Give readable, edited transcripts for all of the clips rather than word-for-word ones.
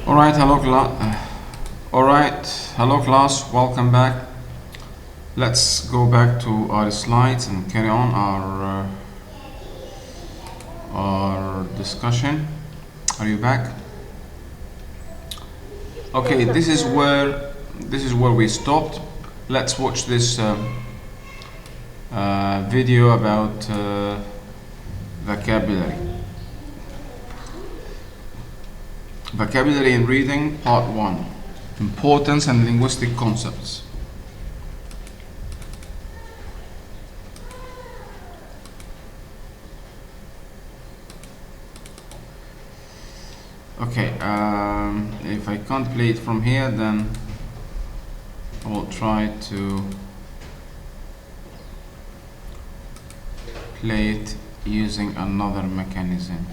Hello class, welcome back. Let's go back to our slides and carry on our discussion. Are you back? Okay, this is where we stopped. Let's watch this video about vocabulary. Vocabulary in Reading, Part 1. Importance and linguistic concepts. Okay, if I can't play it from here, then I will try to play it using another mechanism.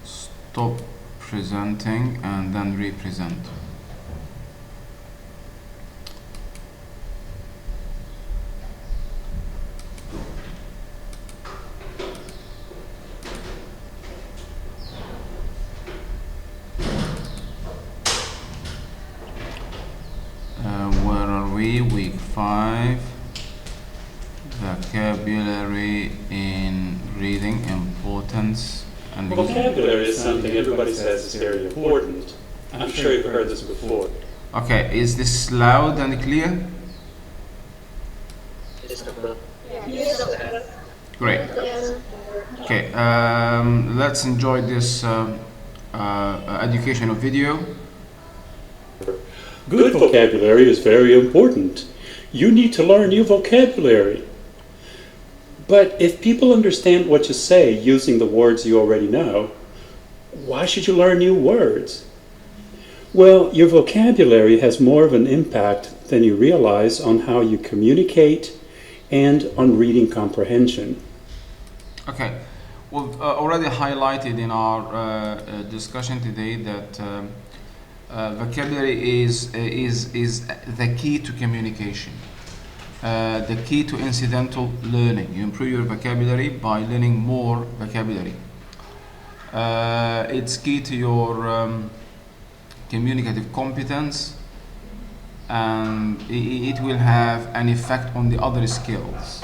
Stop presenting and then represent. Where are we? Week 5. Vocabulary in reading, importance and vocabulary is something everybody says is very important. I'm sure you've heard this before. Okay, is this loud and clear? Great. Okay, let's enjoy this educational video. Good vocabulary is very important. You need to learn new vocabulary. But if people understand what you say using the words you already know, why should you learn new words? Well, your vocabulary has more of an impact than you realize on how you communicate and on reading comprehension. Okay, we've already highlighted in our discussion today that vocabulary is the key to communication. The key to incidental learning. You improve your vocabulary by learning more vocabulary. It's key to your communicative competence, and it will have an effect on the other skills.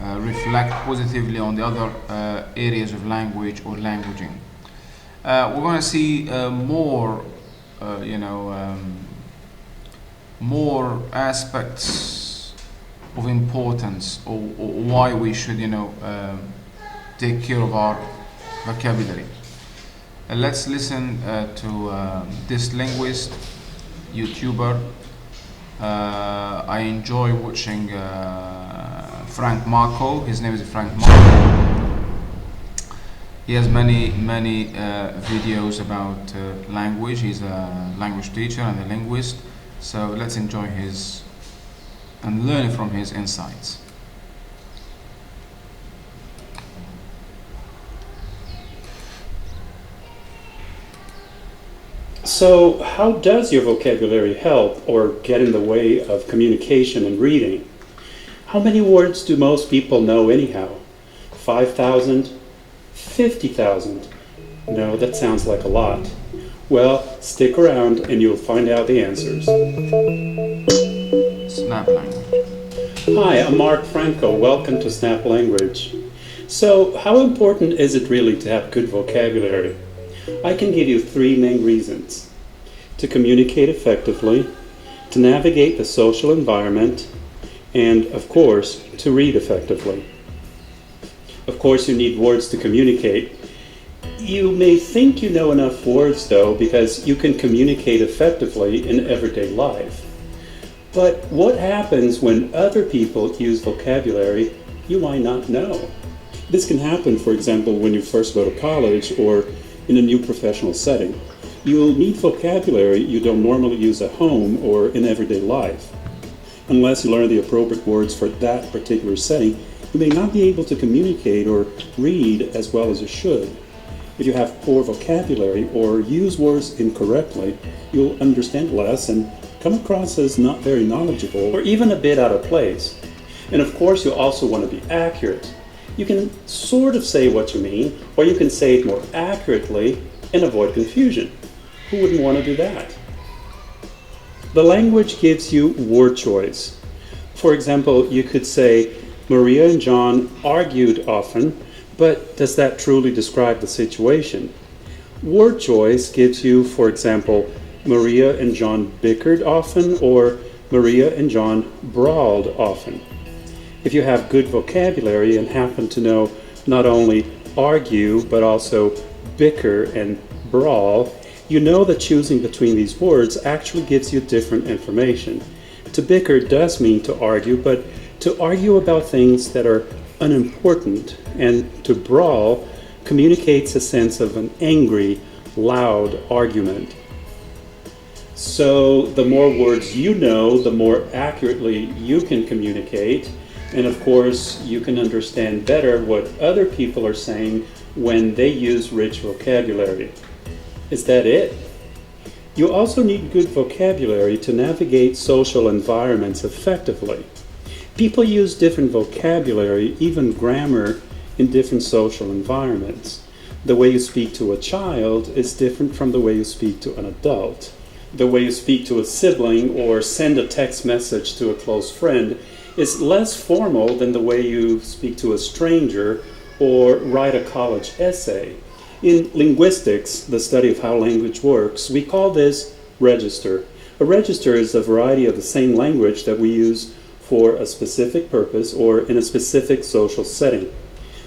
Reflect positively on the other areas of language or languaging. We're going to see more aspects of importance, or why we should take care of our vocabulary. Let's listen to this linguist, YouTuber. I enjoy watching Frank Marco. His name is Frank Marco. He has many videos about language. He's a language teacher and a linguist, so let's enjoy his and learn from his insights. So, how does your vocabulary help or get in the way of communication and reading? How many words do most people know anyhow? 5,000? 50,000? No, that sounds like a lot. Well, stick around and you'll find out the answers. Snap language. Hi, I'm Mark Franco. Welcome to Snap Language. So, how important is it really to have good vocabulary? I can give you 3 main reasons: to communicate effectively, to navigate the social environment, and, of course, to read effectively. Of course, you need words to communicate. You may think you know enough words, though, because you can communicate effectively in everyday life. But what happens when other people use vocabulary you might not know? This can happen, for example, when you first go to college or in a new professional setting. You'll need vocabulary you don't normally use at home or in everyday life. Unless you learn the appropriate words for that particular setting, you may not be able to communicate or read as well as you should. If you have poor vocabulary or use words incorrectly, you'll understand less and come across as not very knowledgeable or even a bit out of place. And of course, you'll also want to be accurate. You can sort of say what you mean, or you can say it more accurately and avoid confusion. Who wouldn't want to do that? The language gives you word choice. For example, you could say, Maria and John argued often, but does that truly describe the situation? Word choice gives you, for example, Maria and John bickered often, or Maria and John brawled often. If you have good vocabulary and happen to know not only argue, but also bicker and brawl, you know that choosing between these words actually gives you different information. To bicker does mean to argue, but to argue about things that are unimportant, and to brawl communicates a sense of an angry, loud argument. So the more words you know, the more accurately you can communicate, and of course you can understand better what other people are saying when they use rich vocabulary. Is that it? You also need good vocabulary to navigate social environments effectively. People use different vocabulary, even grammar, in different social environments. The way you speak to a child is different from the way you speak to an adult. The way you speak to a sibling or send a text message to a close friend is less formal than the way you speak to a stranger or write a college essay. In linguistics, the study of how language works, we call this register. A register is a variety of the same language that we use for a specific purpose or in a specific social setting.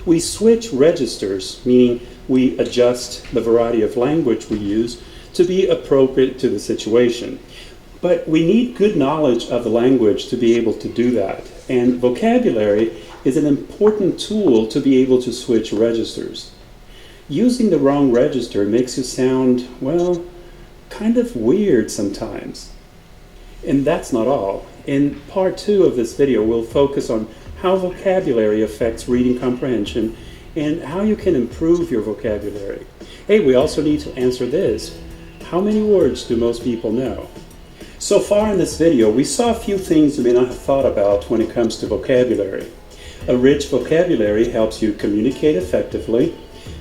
We switch registers, meaning we adjust the variety of language we use to be appropriate to the situation. But we need good knowledge of the language to be able to do that. And vocabulary is an important tool to be able to switch registers. Using the wrong register makes you sound, well, kind of weird sometimes. And that's not all. In part 2 of this video, we'll focus on how vocabulary affects reading comprehension and how you can improve your vocabulary. Hey, we also need to answer this. How many words do most people know? So far in this video, we saw a few things you may not have thought about when it comes to vocabulary. A rich vocabulary helps you communicate effectively,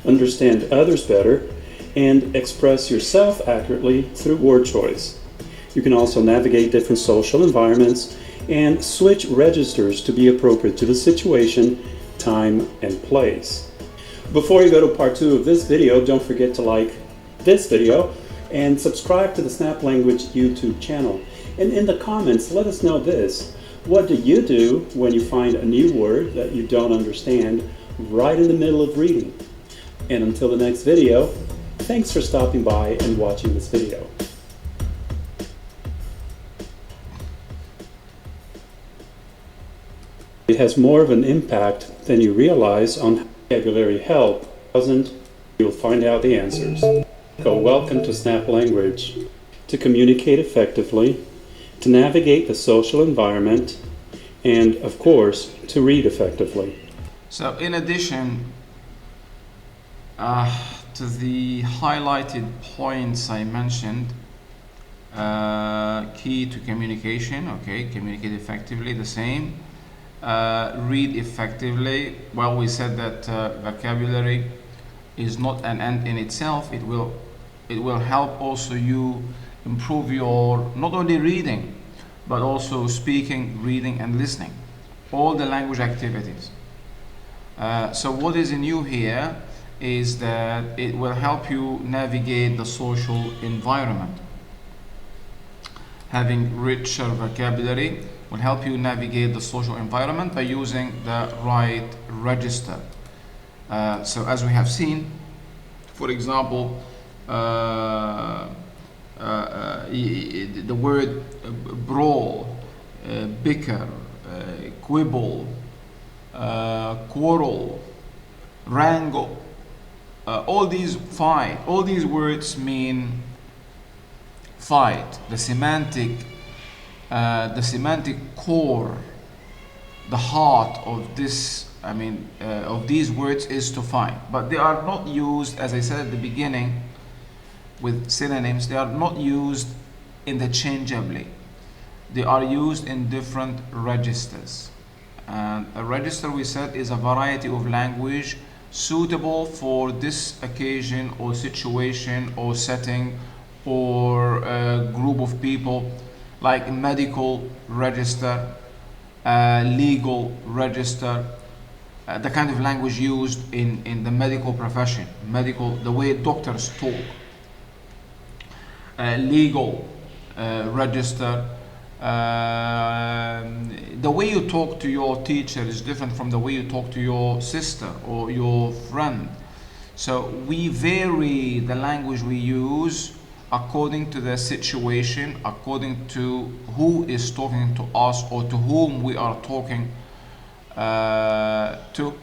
understand others better, and express yourself accurately through word choice. You can also navigate different social environments and switch registers to be appropriate to the situation, time, and place. Before you go to part 2 of this video, don't forget to like this video and subscribe to the Snap Language YouTube channel. And in the comments, let us know this. What do you do when you find a new word that you don't understand right in the middle of reading? And until the next video, thanks for stopping by and watching this video. It has more of an impact than you realize on vocabulary help. You'll find out the answers. So welcome to Snap Language. To communicate effectively, to navigate the social environment, and of course, to read effectively. So in addition to the highlighted points I mentioned, key to communication, okay, communicate effectively, the same. Read effectively. Well, we said that vocabulary is not an end in itself. It will help also you improve your not only reading but also speaking, reading, and listening, all the language activities. So what is new here is that it will help you navigate the social environment. Having richer vocabulary will help you navigate the social environment by using the right register. So as we have seen, for example, the word brawl, bicker, quibble, quarrel, wrangle, all these words mean fight. The semantic core, the heart of this, of these words is to fight. But they are not used, as I said at the beginning, with synonyms. They are not used interchangeably. They are used in different registers. And a register, we said, is a variety of language suitable for this occasion or situation or setting or a group of people, like medical register, legal register, the kind of language used in the medical profession, the way doctors talk, legal register. The way you talk to your teacher is different from the way you talk to your sister or your friend. So we vary the language we use according to the situation, according to who is talking to us or to whom we are talking to.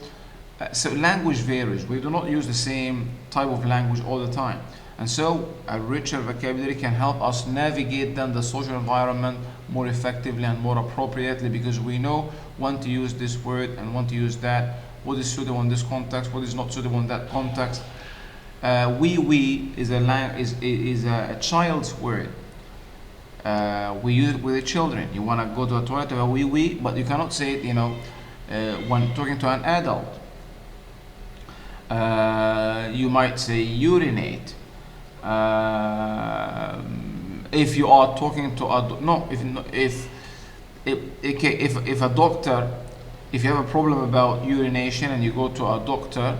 So language varies. We do not use the same type of language all the time. And so a richer vocabulary can help us navigate then the social environment more effectively and more appropriately, because we know when to use this word and when to use that, what is suitable in this context, what is not suitable in that context. We is a child's word. We use it with the children. You want to go to a toilet, to a we, but you cannot say it, when talking to an adult. You might say urinate. If you are talking to if a doctor, if you have a problem about urination and you go to a doctor,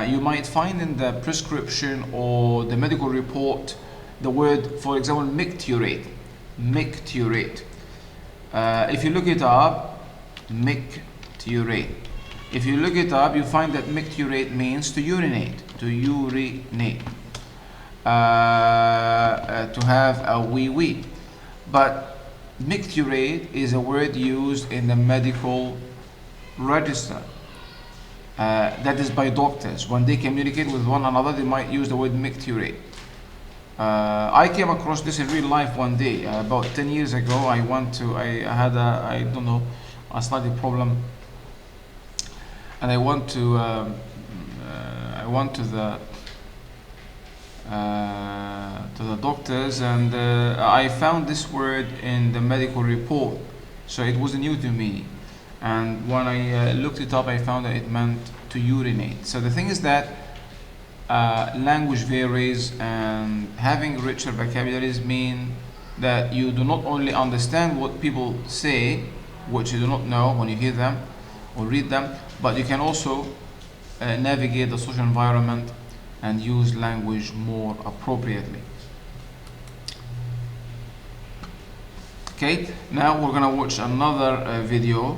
you might find in the prescription or the medical report the word, for example, micturate. If you look it up, micturate. If you look it up, you find that micturate means to urinate. To have a wee. But micturate is a word used in the medical register. That is by doctors. When they communicate with one another, they might use the word micturate. I came across this in real life one day. About 10 years ago, I had a slight problem. And I went to the doctors, and I found this word in the medical report, so it was new to me. And when I looked it up, I found that it meant to urinate. So the thing is that language varies, and having richer vocabularies mean that you do not only understand what people say, which you do not know when you hear them or read them, but you can also navigate the social environment and use language more appropriately. Okay, now we're gonna watch another video,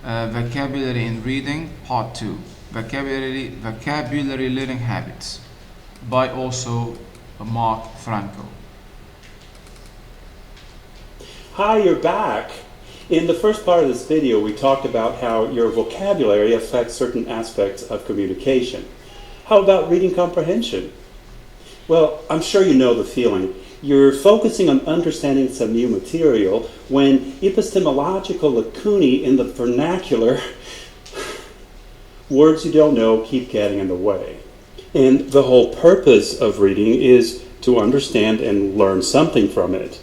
vocabulary in reading, part 2, vocabulary learning habits, by also Mark Franco. Hi, you're back. In the first part of this video, we talked about how your vocabulary affects certain aspects of communication. How about reading comprehension? Well, I'm sure you know the feeling. You're focusing on understanding some new material when epistemological lacunae in the vernacular, words you don't know, keep getting in the way. And the whole purpose of reading is to understand and learn something from it.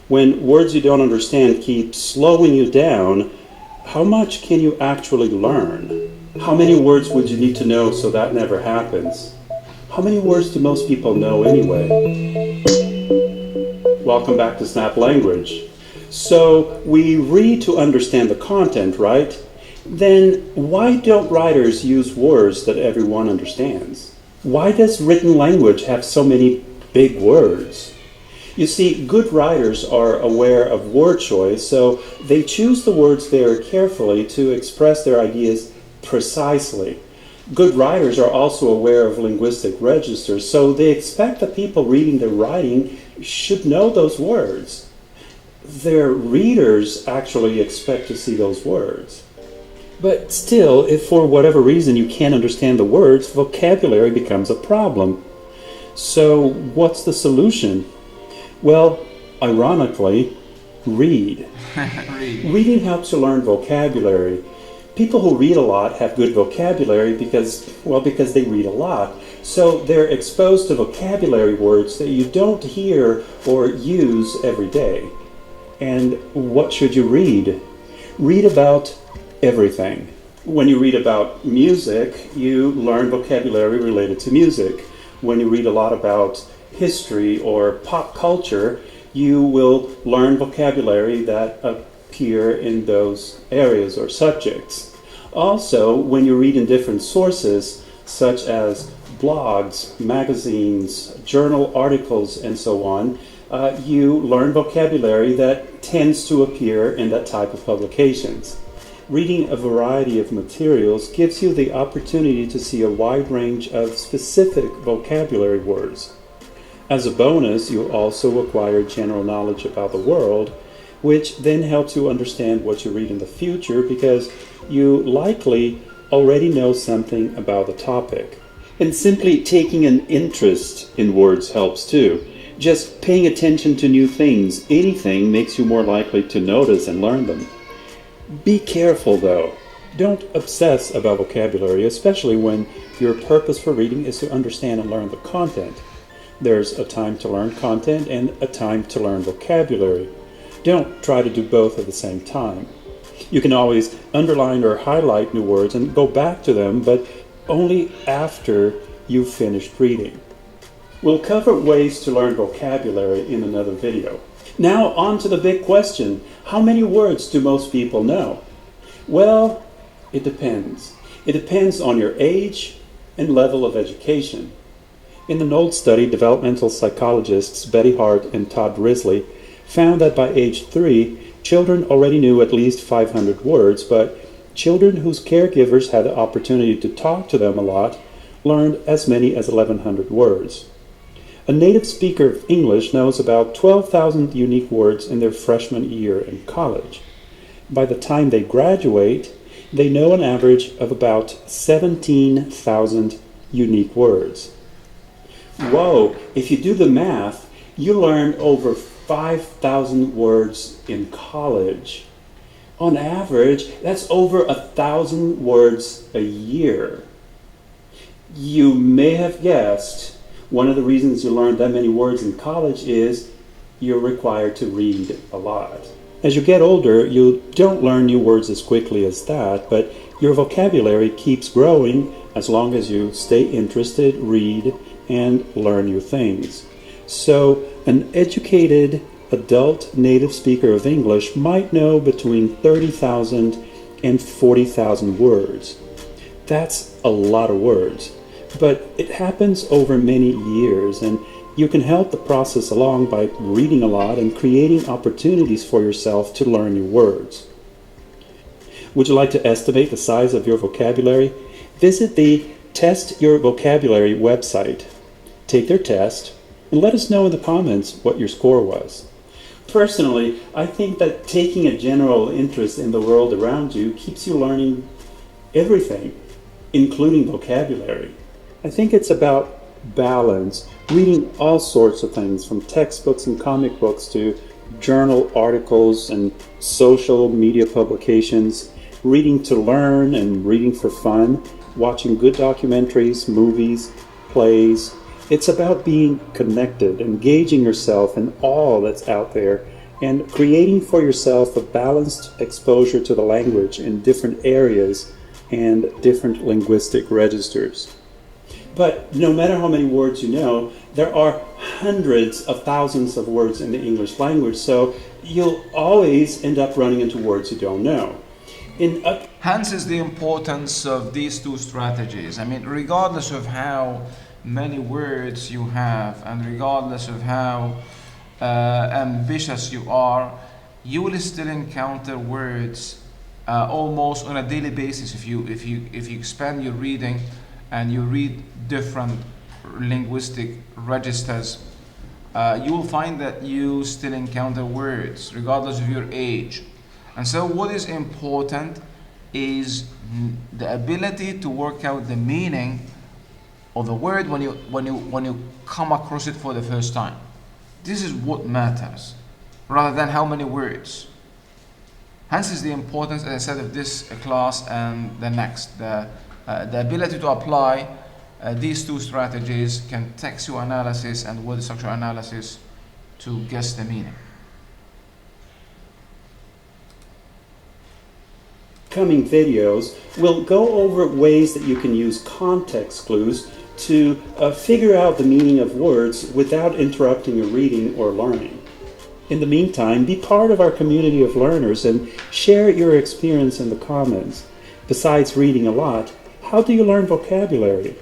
When words you don't understand keep slowing you down, how much can you actually learn? How many words would you need to know so that never happens? How many words do most people know anyway? Welcome back to Snap Language. So we read to understand the content, right? Then why don't writers use words that everyone understands? Why does written language have so many big words? You see, good writers are aware of word choice, so they choose the words very carefully to express their ideas precisely. Good writers are also aware of linguistic registers, so they expect the people reading their writing should know those words. Their readers actually expect to see those words. But still, if for whatever reason you can't understand the words, vocabulary becomes a problem. So what's the solution? Well, ironically, read. Reading helps you learn vocabulary. People who read a lot have good vocabulary because they read a lot. So they're exposed to vocabulary words that you don't hear or use every day. And what should you read? Read about everything. When you read about music, you learn vocabulary related to music. When you read a lot about history or pop culture, you will learn vocabulary that appear in those areas or subjects. Also, when you read in different sources, such as blogs, magazines, journal articles, and so on, you learn vocabulary that tends to appear in that type of publications. Reading a variety of materials gives you the opportunity to see a wide range of specific vocabulary words. As a bonus, you also acquire general knowledge about the world, which then helps you understand what you read in the future because you likely already know something about the topic. And simply taking an interest in words helps too. Just paying attention to new things, anything, makes you more likely to notice and learn them. Be careful though. Don't obsess about vocabulary, especially when your purpose for reading is to understand and learn the content. There's a time to learn content and a time to learn vocabulary. Don't try to do both at the same time. You can always underline or highlight new words and go back to them, but only after you've finished reading. We'll cover ways to learn vocabulary in another video. Now on to the big question. How many words do most people know? Well, it depends. It depends on your age and level of education. In an old study, developmental psychologists Betty Hart and Todd Risley found that by age 3, children already knew at least 500 words, but children whose caregivers had the opportunity to talk to them a lot learned as many as 1,100 words. A native speaker of English knows about 12,000 unique words in their freshman year in college. By the time they graduate, they know an average of about 17,000 unique words. Whoa, if you do the math, you learn over 5,000 words in college. On average, that's over 1,000 words a year. You may have guessed one of the reasons you learn that many words in college is you're required to read a lot. As you get older, you don't learn new words as quickly as that, but your vocabulary keeps growing as long as you stay interested, read, and learn new things. So, an educated adult native speaker of English might know between 30,000 and 40,000 words. That's a lot of words. But it happens over many years, and you can help the process along by reading a lot and creating opportunities for yourself to learn new words. Would you like to estimate the size of your vocabulary? Visit the Test Your Vocabulary website. Take their test and let us know in the comments what your score was. Personally, I think that taking a general interest in the world around you keeps you learning everything, including vocabulary. I think it's about balance, reading all sorts of things from textbooks and comic books to journal articles and social media publications, reading to learn and reading for fun, watching good documentaries, movies, plays. It's about being connected, engaging yourself in all that's out there, and creating for yourself a balanced exposure to the language in different areas and different linguistic registers. But no matter how many words you know, there are hundreds of thousands of words in the English language, so you'll always end up running into words you don't know. Hence is the importance of these two strategies. I mean, regardless of how many words you have and regardless of how ambitious you are, you will still encounter words almost on a daily basis. If you expand your reading and you read different linguistic registers, you will find that you still encounter words regardless of your age. And so what is important is the ability to work out the meaning of the word when you come across it for the first time. This is what matters, rather than how many words. Hence is the importance, as I said, of this class and the next. The ability to apply these two strategies can textual analysis and word structure analysis to guess the meaning. upcoming videos, we'll go over ways that you can use context clues to figure out the meaning of words without interrupting your reading or learning. In the meantime, be part of our community of learners and share your experience in the comments. Besides reading a lot, how do you learn vocabulary?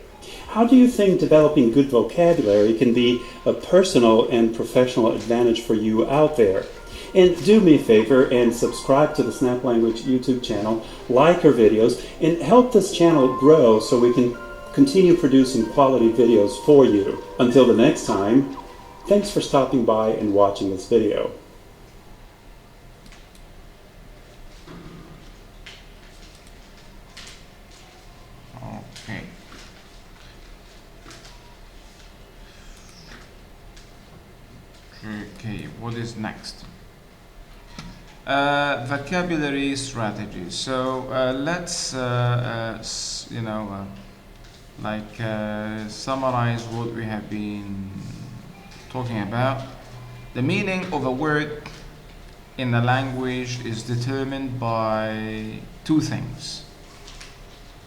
How do you think developing good vocabulary can be a personal and professional advantage for you out there? And do me a favor and subscribe to the Snap Language YouTube channel, like our videos, and help this channel grow so we can continue producing quality videos for you. Until the next time, thanks for stopping by and watching this video. Okay. Okay, what is next? Vocabulary strategies. So let's summarize what we have been talking about. The meaning of a word in a language is determined by two things: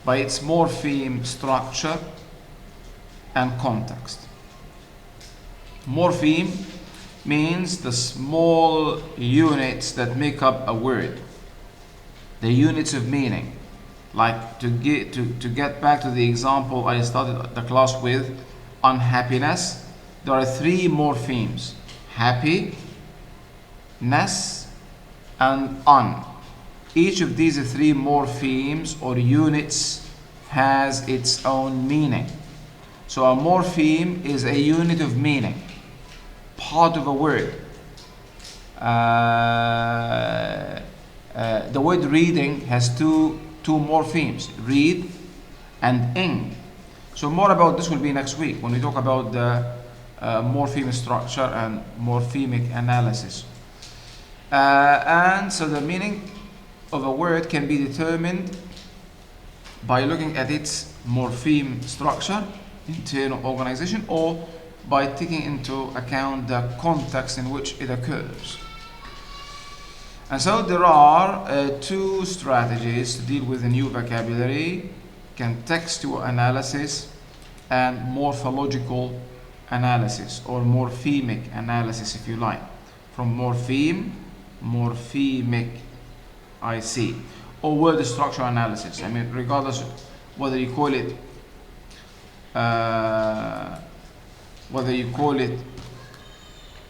by its morpheme structure and context. Morpheme means the small units that make up a word, the units of meaning. Like to get back to the example I started the class with, unhappiness, there are three morphemes: happy, ness, and un. Each of these three morphemes or units has its own meaning. So a morpheme is a unit of meaning, part of a word. The word reading has two morphemes, read and ing. So more about this will be next week when we talk about the morpheme structure and morphemic analysis. And so the meaning of a word can be determined by looking at its morpheme structure, internal organization, or by taking into account the context in which it occurs. And so there are two strategies to deal with the new vocabulary: contextual analysis and morphological analysis, or morphemic analysis if you like. From morpheme, morphemic, I see, or word structure analysis. I mean, regardless of whether you call it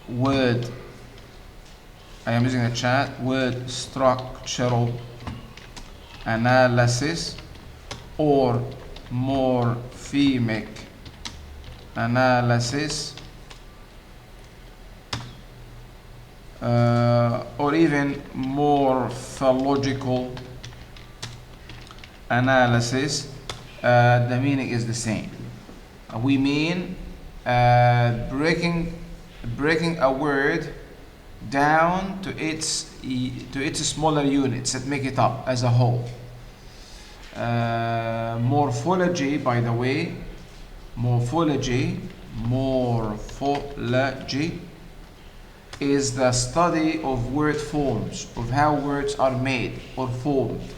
word, I am using the chat, word structural analysis or morphemic analysis, or even morphological analysis, the meaning is the same. We mean breaking a word down to its smaller units that make it up as a whole. Morphology, by the way, morphology is the study of word forms, of how words are made or formed.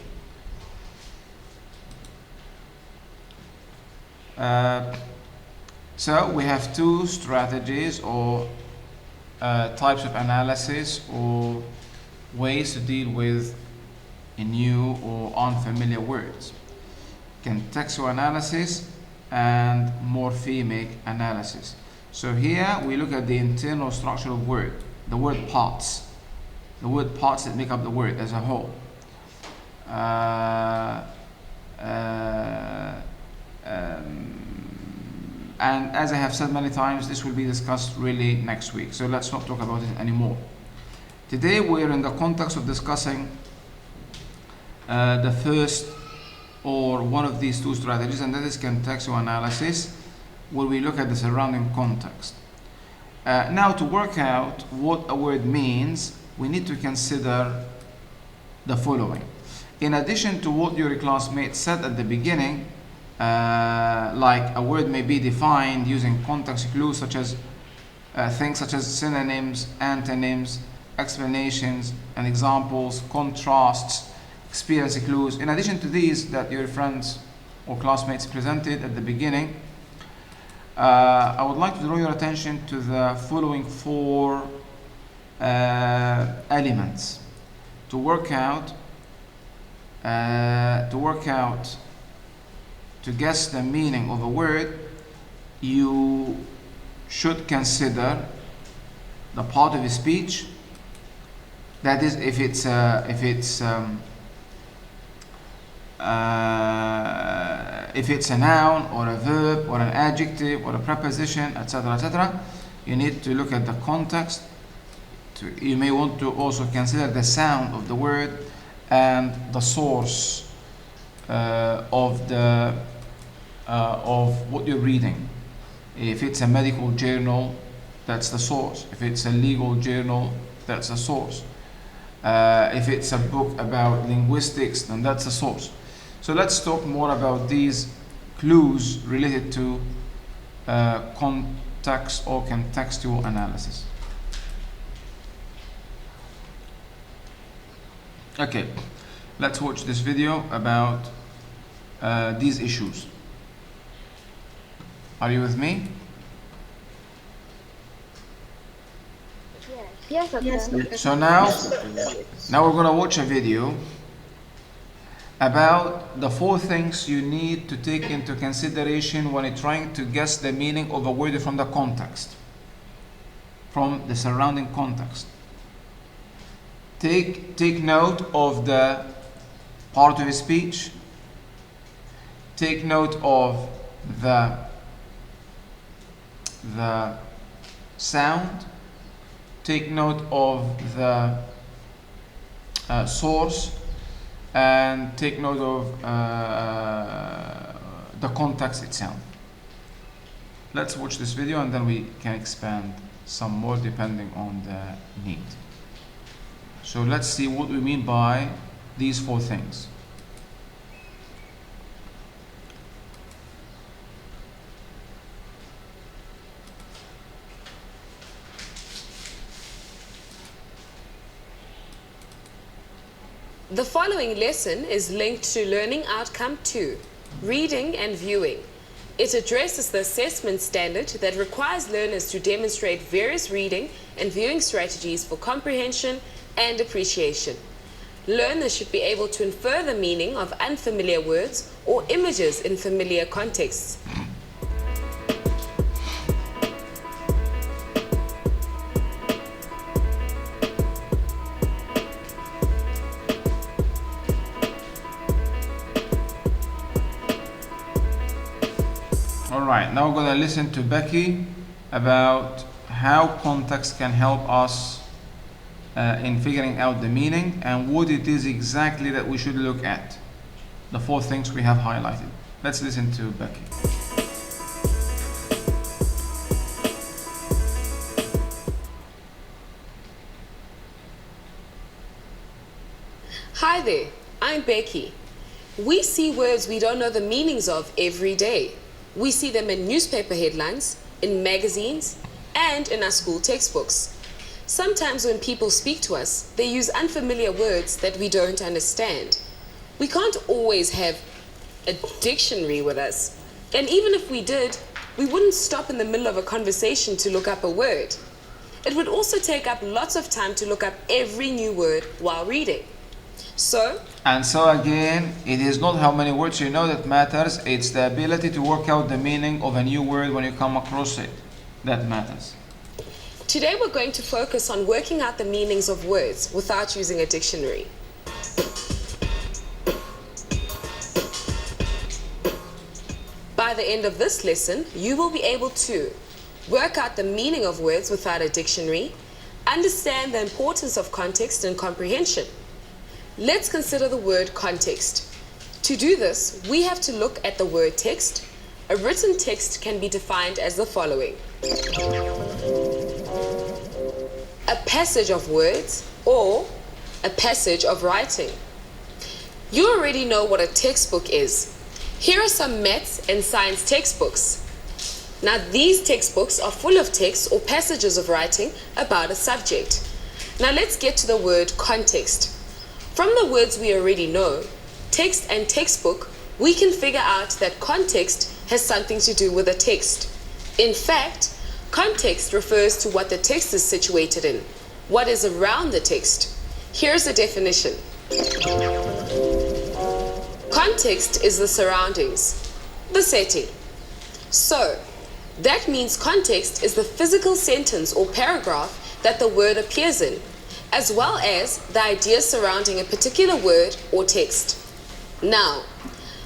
So we have two strategies or types of analysis or ways to deal with new or unfamiliar words: contextual analysis and morphemic analysis. So here we look at the internal structure of word, the word parts that make up the word as a whole. And as I have said many times, this will be discussed really next week, so let's not talk about it anymore. Today we're in the context of discussing the first or one of these two strategies, and that is contextual analysis, where we look at the surrounding context. Now, to work out what a word means, we need to consider the following. In addition to what your classmate said at the beginning, like a word may be defined using context clues such as things such as synonyms, antonyms, explanations and examples, contrasts, experience clues. In addition to these that your friends or classmates presented at the beginning, I would like to draw your attention to the following four elements to work out, to guess the meaning of a word. You should consider the part of a speech, that is, if it's a noun or a verb or an adjective or a preposition, etc., etc. You need to look at the context. You may want to also consider the sound of the word and the source of what you're reading. If it's a medical journal, that's the source. If it's a legal journal, that's the source. If it's a book about linguistics, then that's the source. So let's talk more about these clues related to context or contextual analysis. Okay, let's watch this video about these issues. Are you with me? Yes, okay. So now we're gonna watch a video about the four things you need to take into consideration when you're trying to guess the meaning of a word from the context, from the surrounding context. Take note of the part of a speech. Take note of the sound. Take note of the source, and take note of the context itself. Let's watch this video and then we can expand some more depending on the need. So let's see what we mean by these four things. The following lesson is linked to Learning Outcome 2, Reading and Viewing. It addresses the assessment standard that requires learners to demonstrate various reading and viewing strategies for comprehension and appreciation. Learners should be able to infer the meaning of unfamiliar words or images in familiar contexts. Alright, now we're going to listen to Becky about how context can help us in figuring out the meaning and what it is exactly that we should look at. The four things we have highlighted. Let's listen to Becky. Hi there, I'm Becky. We see words we don't know the meanings of every day. We see them in newspaper headlines, in magazines, and in our school textbooks. Sometimes when people speak to us, they use unfamiliar words that we don't understand. We can't always have a dictionary with us. And even if we did, we wouldn't stop in the middle of a conversation to look up a word. It would also take up lots of time to look up every new word while reading. So again, it is not how many words you know that matters, it's the ability to work out the meaning of a new word when you come across it that matters. Today we're going to focus on working out the meanings of words without using a dictionary. By the end of this lesson, you will be able to work out the meaning of words without a dictionary, understand the importance of context and comprehension. Let's consider the word context. To do this, we have to look at the word text. A written text can be defined as the following: a passage of words or a passage of writing. You already know what a textbook is. Here are some maths and science textbooks. Now these textbooks are full of text or passages of writing about a subject. Now let's get to the word context. From the words we already know, text and textbook, we can figure out that context has something to do with the text. In fact, context refers to what the text is situated in, what is around the text. Here's a definition. Context is the surroundings, the setting. So, that means context is the physical sentence or paragraph that the word appears in, as well as the ideas surrounding a particular word or text. Now,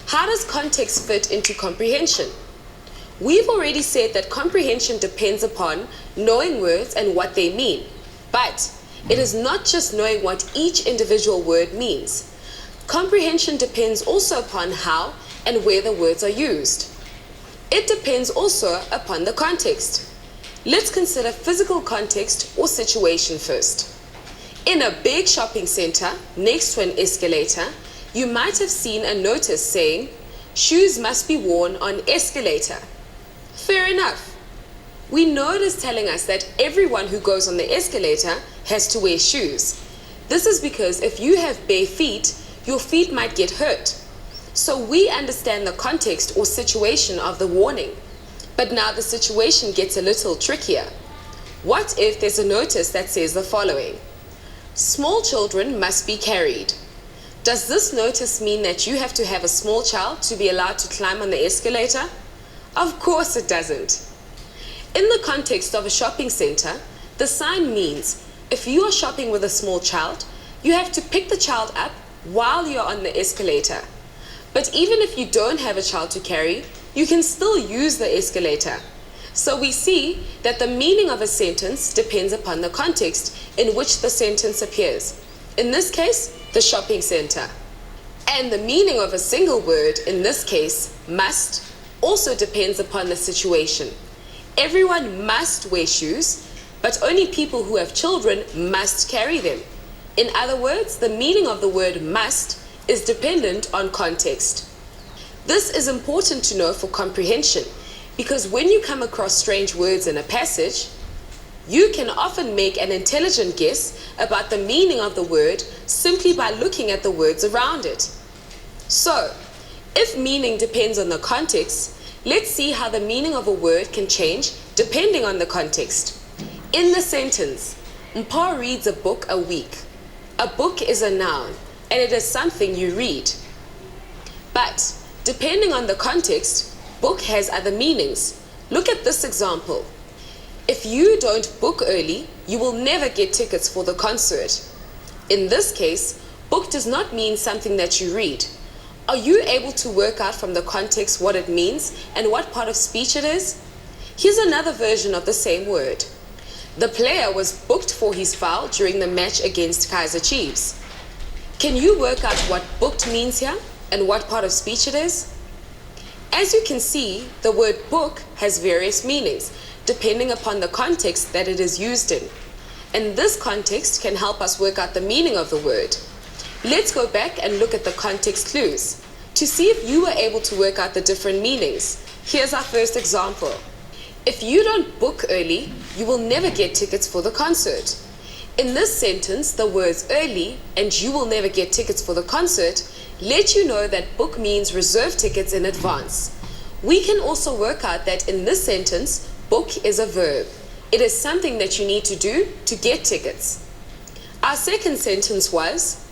how does context fit into comprehension? We've already said that comprehension depends upon knowing words and what they mean, but it is not just knowing what each individual word means. Comprehension depends also upon how and where the words are used. It depends also upon the context. Let's consider physical context or situation first. In a big shopping center next to an escalator, you might have seen a notice saying, "Shoes must be worn on escalator." Fair enough. We know it is telling us that everyone who goes on the escalator has to wear shoes. This is because if you have bare feet, your feet might get hurt. So we understand the context or situation of the warning. But now the situation gets a little trickier. What if there's a notice that says the following? Small children must be carried. Does this notice mean that you have to have a small child to be allowed to climb on the escalator? Of course it doesn't. In the context of a shopping center, the sign means if you are shopping with a small child, you have to pick the child up while you're on the escalator. But even if you don't have a child to carry, you can still use the escalator. So we see that the meaning of a sentence depends upon the context in which the sentence appears. In this case, the shopping center. And the meaning of a single word, in this case, must, also depends upon the situation. Everyone must wear shoes, but only people who have children must carry them. In other words, the meaning of the word must is dependent on context. This is important to know for comprehension, because when you come across strange words in a passage, you can often make an intelligent guess about the meaning of the word simply by looking at the words around it. So, if meaning depends on the context, let's see how the meaning of a word can change depending on the context. In the sentence, Mpa reads a book a week. A book is a noun, and it is something you read. But, depending on the context, book has other meanings. Look at this example. If you don't book early, you will never get tickets for the concert. In this case, book does not mean something that you read. Are you able to work out from the context what it means and what part of speech it is? Here's another version of the same word. The player was booked for his foul during the match against Kaizer Chiefs. Can you work out what booked means here and what part of speech it is? As you can see, the word book has various meanings depending upon the context that it is used in. And this context can help us work out the meaning of the word. Let's go back and look at the context clues to see if you were able to work out the different meanings. Here's our first example. If you don't book early, you will never get tickets for the concert. In this sentence, the words early and you will never get tickets for the concert let you know that book means reserve tickets in advance. We can also work out that in this sentence, book is a verb. It is something that you need to do to get tickets. Our second sentence was,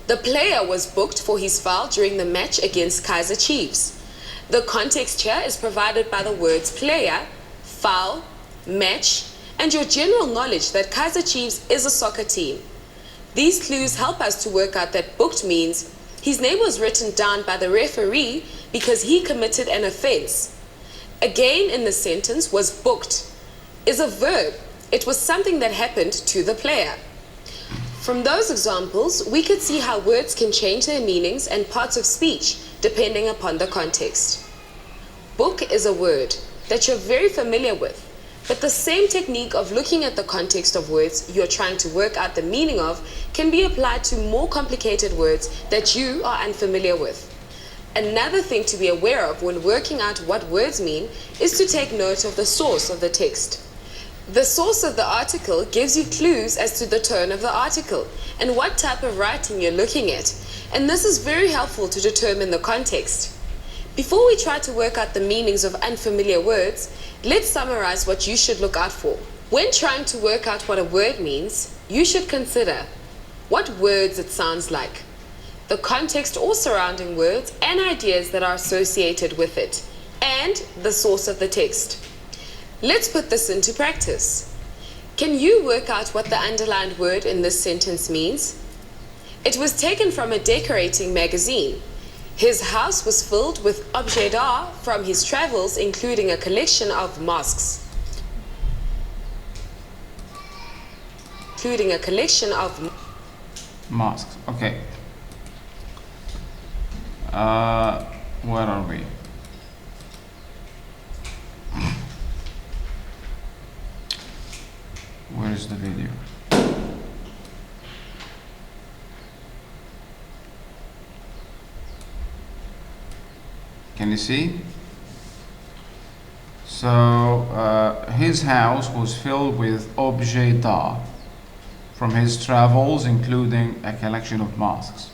the player was booked for his foul during the match against Kaizer Chiefs. The context here is provided by the words player, foul, match, and your general knowledge that Kaizer Chiefs is a soccer team. These clues help us to work out that booked means his name was written down by the referee because he committed an offense. Again in the sentence was booked is a verb. It was something that happened to the player. From those examples, we could see how words can change their meanings and parts of speech depending upon the context. Book is a word that you're very familiar with, but the same technique of looking at the context of words you're trying to work out the meaning of can be applied to more complicated words that you are unfamiliar with. Another thing to be aware of when working out what words mean is to take note of the source of the text. The source of the article gives you clues as to the tone of the article and what type of writing you're looking at, and this is very helpful to determine the context. Before we try to work out the meanings of unfamiliar words, let's summarize what you should look out for. When trying to work out what a word means, you should consider what words it sounds like, the context or surrounding words and ideas that are associated with it, and the source of the text. Let's put this into practice. Can you work out what the underlined word in this sentence means? It was taken from a decorating magazine. His house was filled with objets d'art from his travels, including a collection of masks. Masks. Okay. Where are we? Where is the video? Can you see? So his house was filled with objets d'art from his travels, including a collection of masks.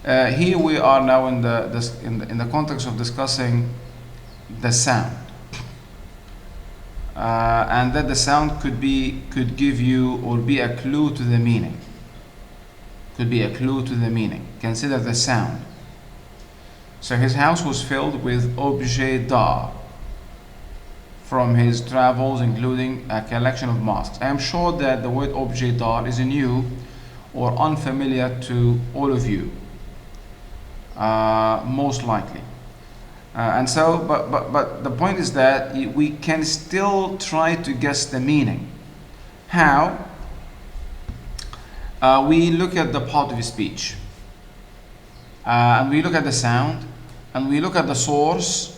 Here we are now in the context of discussing the sound, and that the sound could give you or be a clue to the meaning. Consider the sound. So his house was filled with objets d'art from his travels, including a collection of masks. I am sure that the word objet d'art is new or unfamiliar to all of you, most likely. And so, but the point is that we can still try to guess the meaning. How? We look at the part of speech, and we look at the sound, and we look at the source,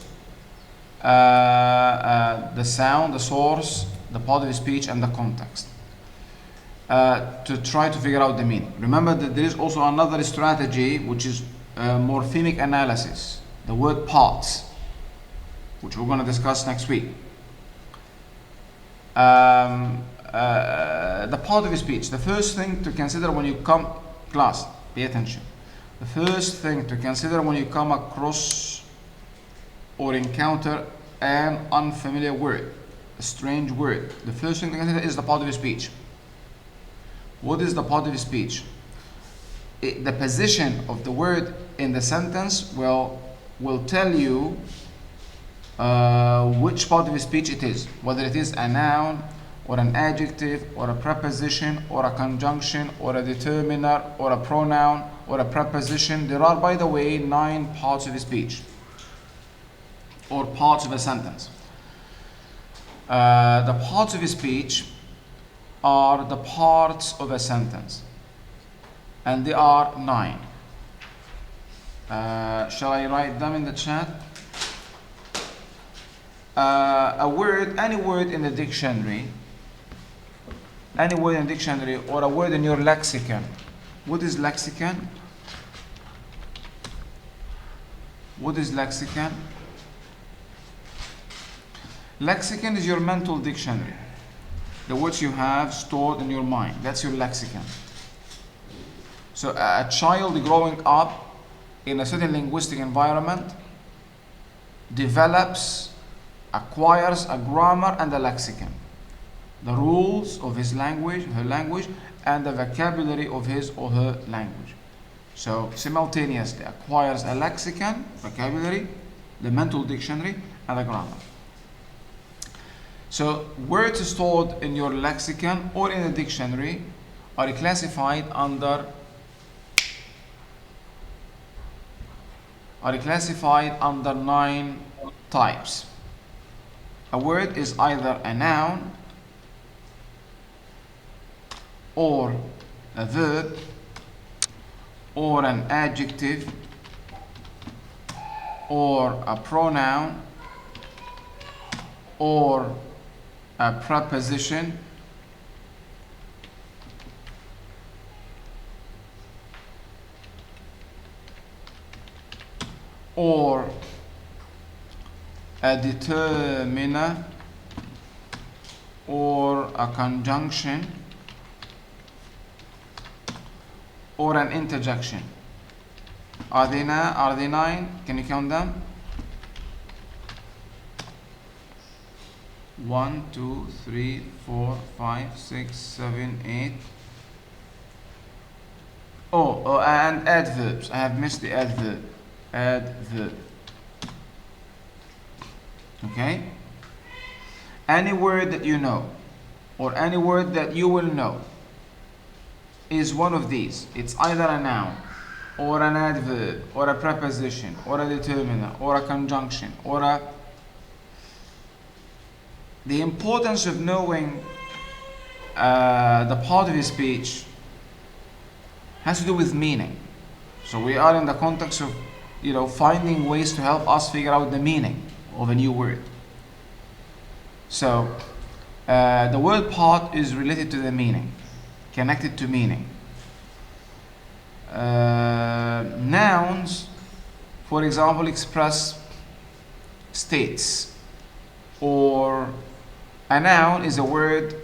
the sound, the source, the part of speech, and the context, to try to figure out the meaning. Remember that there is also another strategy, which is morphemic analysis, the word parts, which we're going to discuss next week. The part of speech, the first thing to consider when you come, class, pay attention. The first thing to consider when you come across or encounter an unfamiliar word, a strange word, the first thing to consider is the part of speech. What is the part of speech? The position of the word in the sentence will tell you which part of speech it is, whether it is a noun or an adjective or a preposition or a conjunction or a determiner or a pronoun or a preposition. There are, by the way, 9 parts of speech or parts of a sentence. The parts of speech are the parts of a sentence, and they are 9. Shall I write them in the chat? A word, any word in the dictionary, or a word in your lexicon. What is lexicon? Lexicon is your mental dictionary, the words you have stored in your mind. That's your lexicon. So a child growing up in a certain linguistic environment acquires a grammar and a lexicon, the rules of his language, her language, and the vocabulary of his or her language. So simultaneously acquires a lexicon, vocabulary, the mental dictionary, and a grammar. So words stored in your lexicon or in a dictionary are classified under 9 types. A word is either a noun or a verb or an adjective or a pronoun or a preposition or a determiner or a conjunction or an interjection. Are they 9? Can you count them? 1, 2, 3, 4, 5, 6, 7, 8. Oh, and adverbs. I have missed the adverb. Adverb. Okay? Any word that you know, or any word that you will know, is one of these. It's either a noun, or an adverb, or a preposition, or a determiner, or a conjunction, or a... The importance of knowing the part of your speech has to do with meaning. So we are in the context of, finding ways to help us figure out the meaning of a new word. So the word part is related to the meaning, connected to meaning. Nouns, for example, express states, or a noun is a word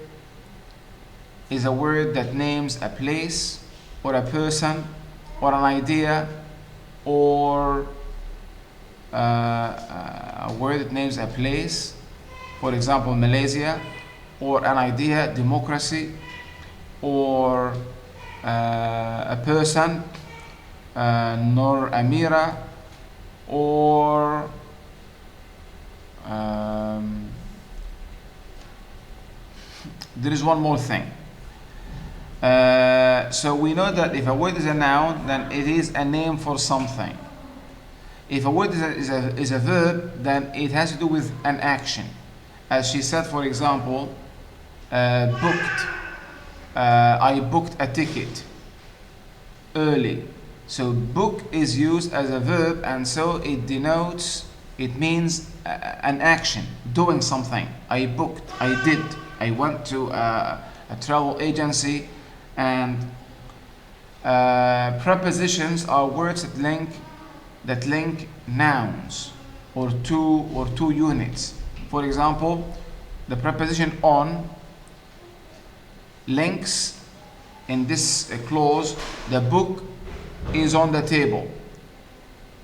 that names a place or a person or an idea, or a word that names a place, for example Malaysia, or an idea democracy, or a person Nur Amira, or there is one more thing. So we know that if a word is a noun, then it is a name for something. If a word is a verb, then it has to do with an action. As she said, for example, booked. I booked a ticket early. So book is used as a verb, and so it means an action, doing something. I booked, I did. I went to a travel agency. And prepositions are words that link nouns or two units. For example, the preposition on links in this clause the book is on the table.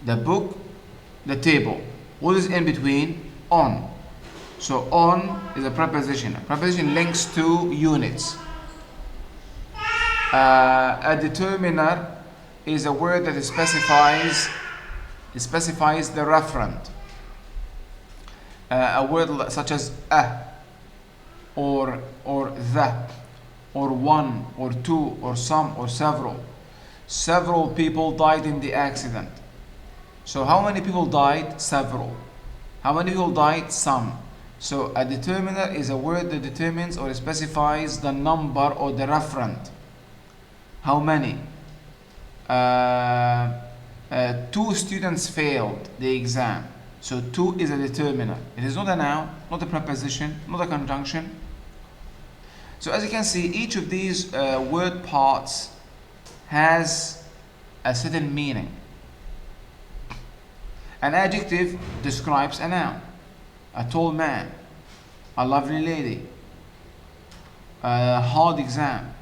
The book, the table. What is in between? On. So on is a preposition. A preposition links two units. A determiner is a word that specifies the referent. A word such as a, or the, or one, or two, or some, or several. Several people died in the accident. So how many people died? Several. How many people died? Some. So a determiner is a word that determines or specifies the number or the referent. How many? 2 students failed the exam. So 2 is a determiner. It is not a noun, not a preposition, not a conjunction. So as you can see, each of these word parts has a certain meaning. An adjective describes a noun. A tall man, a lovely lady, a hard exam.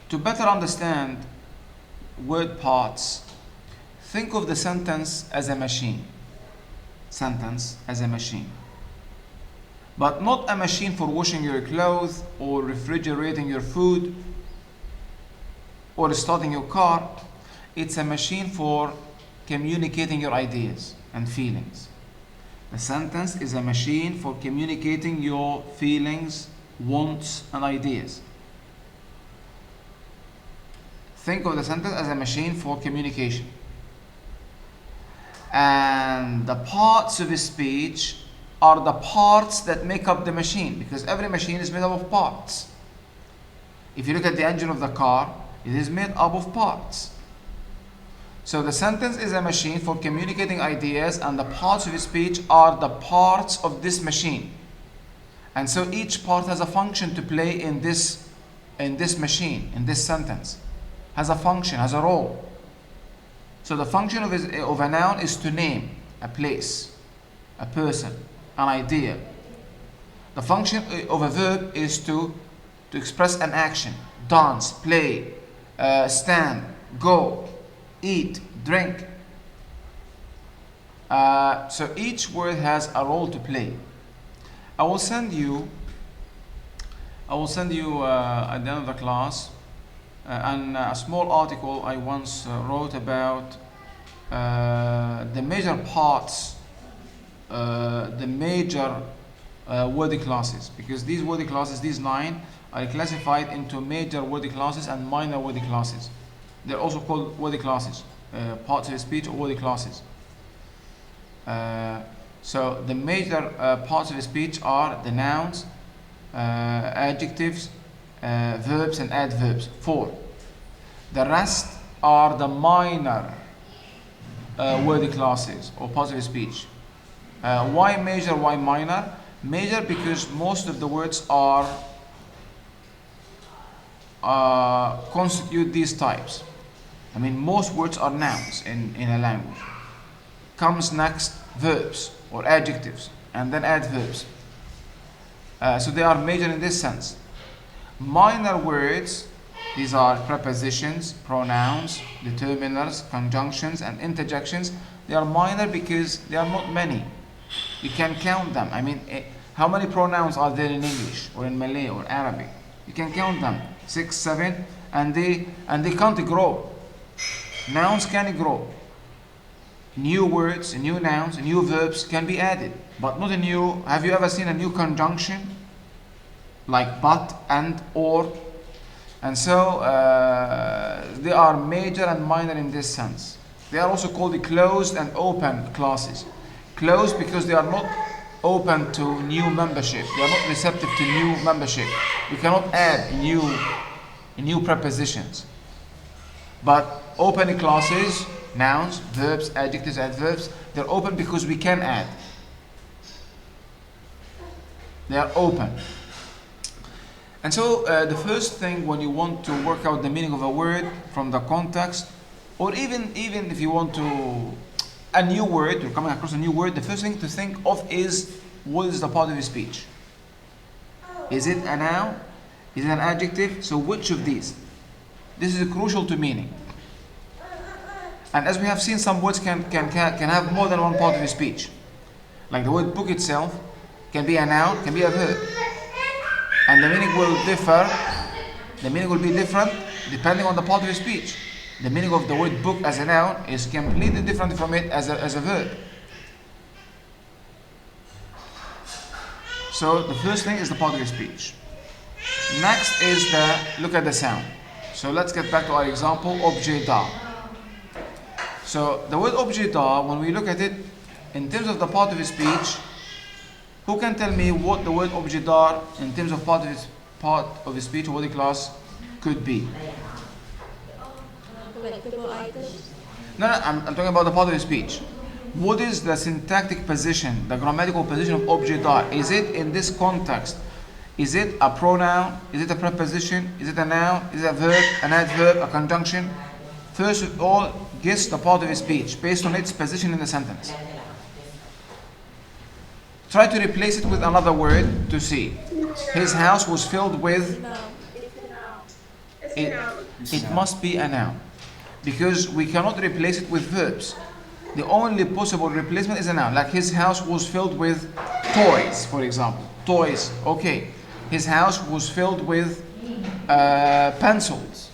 To better understand word parts, think of the sentence as a machine. Sentence as a machine. But not a machine for washing your clothes or refrigerating your food or starting your car. It's a machine for communicating your ideas and feelings. The sentence is a machine for communicating your feelings, wants, and ideas. Think of the sentence as a machine for communication. And the parts of speech are the parts that make up the machine, because every machine is made up of parts. If you look at the engine of the car, it is made up of parts. So the sentence is a machine for communicating ideas, and the parts of speech are the parts of this machine. And so each part has a function to play in this machine, in this sentence. Has a function, has a role. So the function of a noun is to name a place, a person, an idea. The function of a verb is to express an action: dance, play, stand, go, eat, drink. So each word has a role to play. I will send you at the end of the class and a small article I once wrote about the major parts, the major word classes, because these word classes, these 9, are classified into major word classes and minor word classes. They're also called word classes, parts of speech or word classes. So the major parts of speech are the nouns, adjectives, verbs and adverbs. 4. The rest are the minor word classes or parts of speech. Why major, why minor? Major because most of the words are constitute these types. I mean, most words are nouns in a language. Comes next verbs or adjectives and then adverbs. So they are major in this sense. Minor words, these are prepositions, pronouns, determiners, conjunctions and interjections. They are minor because they are not many. You can count them. I mean, how many pronouns are there in English or in Malay or Arabic? You can count them, 6, 7, and they can't grow. Nouns can grow. New words, new nouns, new verbs can be added, but not a new. Have you ever seen a new conjunction like but, and, or? And so they are major and minor in this sense. They are also called the closed and open classes. Closed because they are not open to new membership. They are not receptive to new membership. We cannot add new prepositions. But open classes, nouns, verbs, adjectives, adverbs, they're open because we can add. They are open. And so the first thing when you want to work out the meaning of a word from the context, or even if you want to a new word, you're coming across a new word, the first thing to think of is what is the part of speech? Is it a noun? Is it an adjective? So which of these? This is crucial to meaning. And as we have seen, some words can have more than one part of speech. Like the word book itself can be a noun, can be a verb. And the meaning will differ, the meaning will be different depending on the part of speech. The meaning of the word book as a noun is completely different from it as a verb. So the first thing is the part of speech. Next is look at the sound. So let's get back to our example, objet d'art. So the word objet d'art, when we look at it in terms of the part of speech, who can tell me what the word objet d'art in terms of part of speech or word class could be? No, I'm talking about the part of speech. What is the syntactic position, the grammatical position of objet d'art? Is it in this context? Is it a pronoun? Is it a preposition? Is it a noun? Is it a verb, an adverb, a conjunction? First of all, guess the part of speech based on its position in the sentence. Try to replace it with another word to see. His house was filled with... It must be a noun. Because we cannot replace it with verbs. The only possible replacement is a noun. Like his house was filled with toys, for example. Toys, okay. His house was filled with pencils.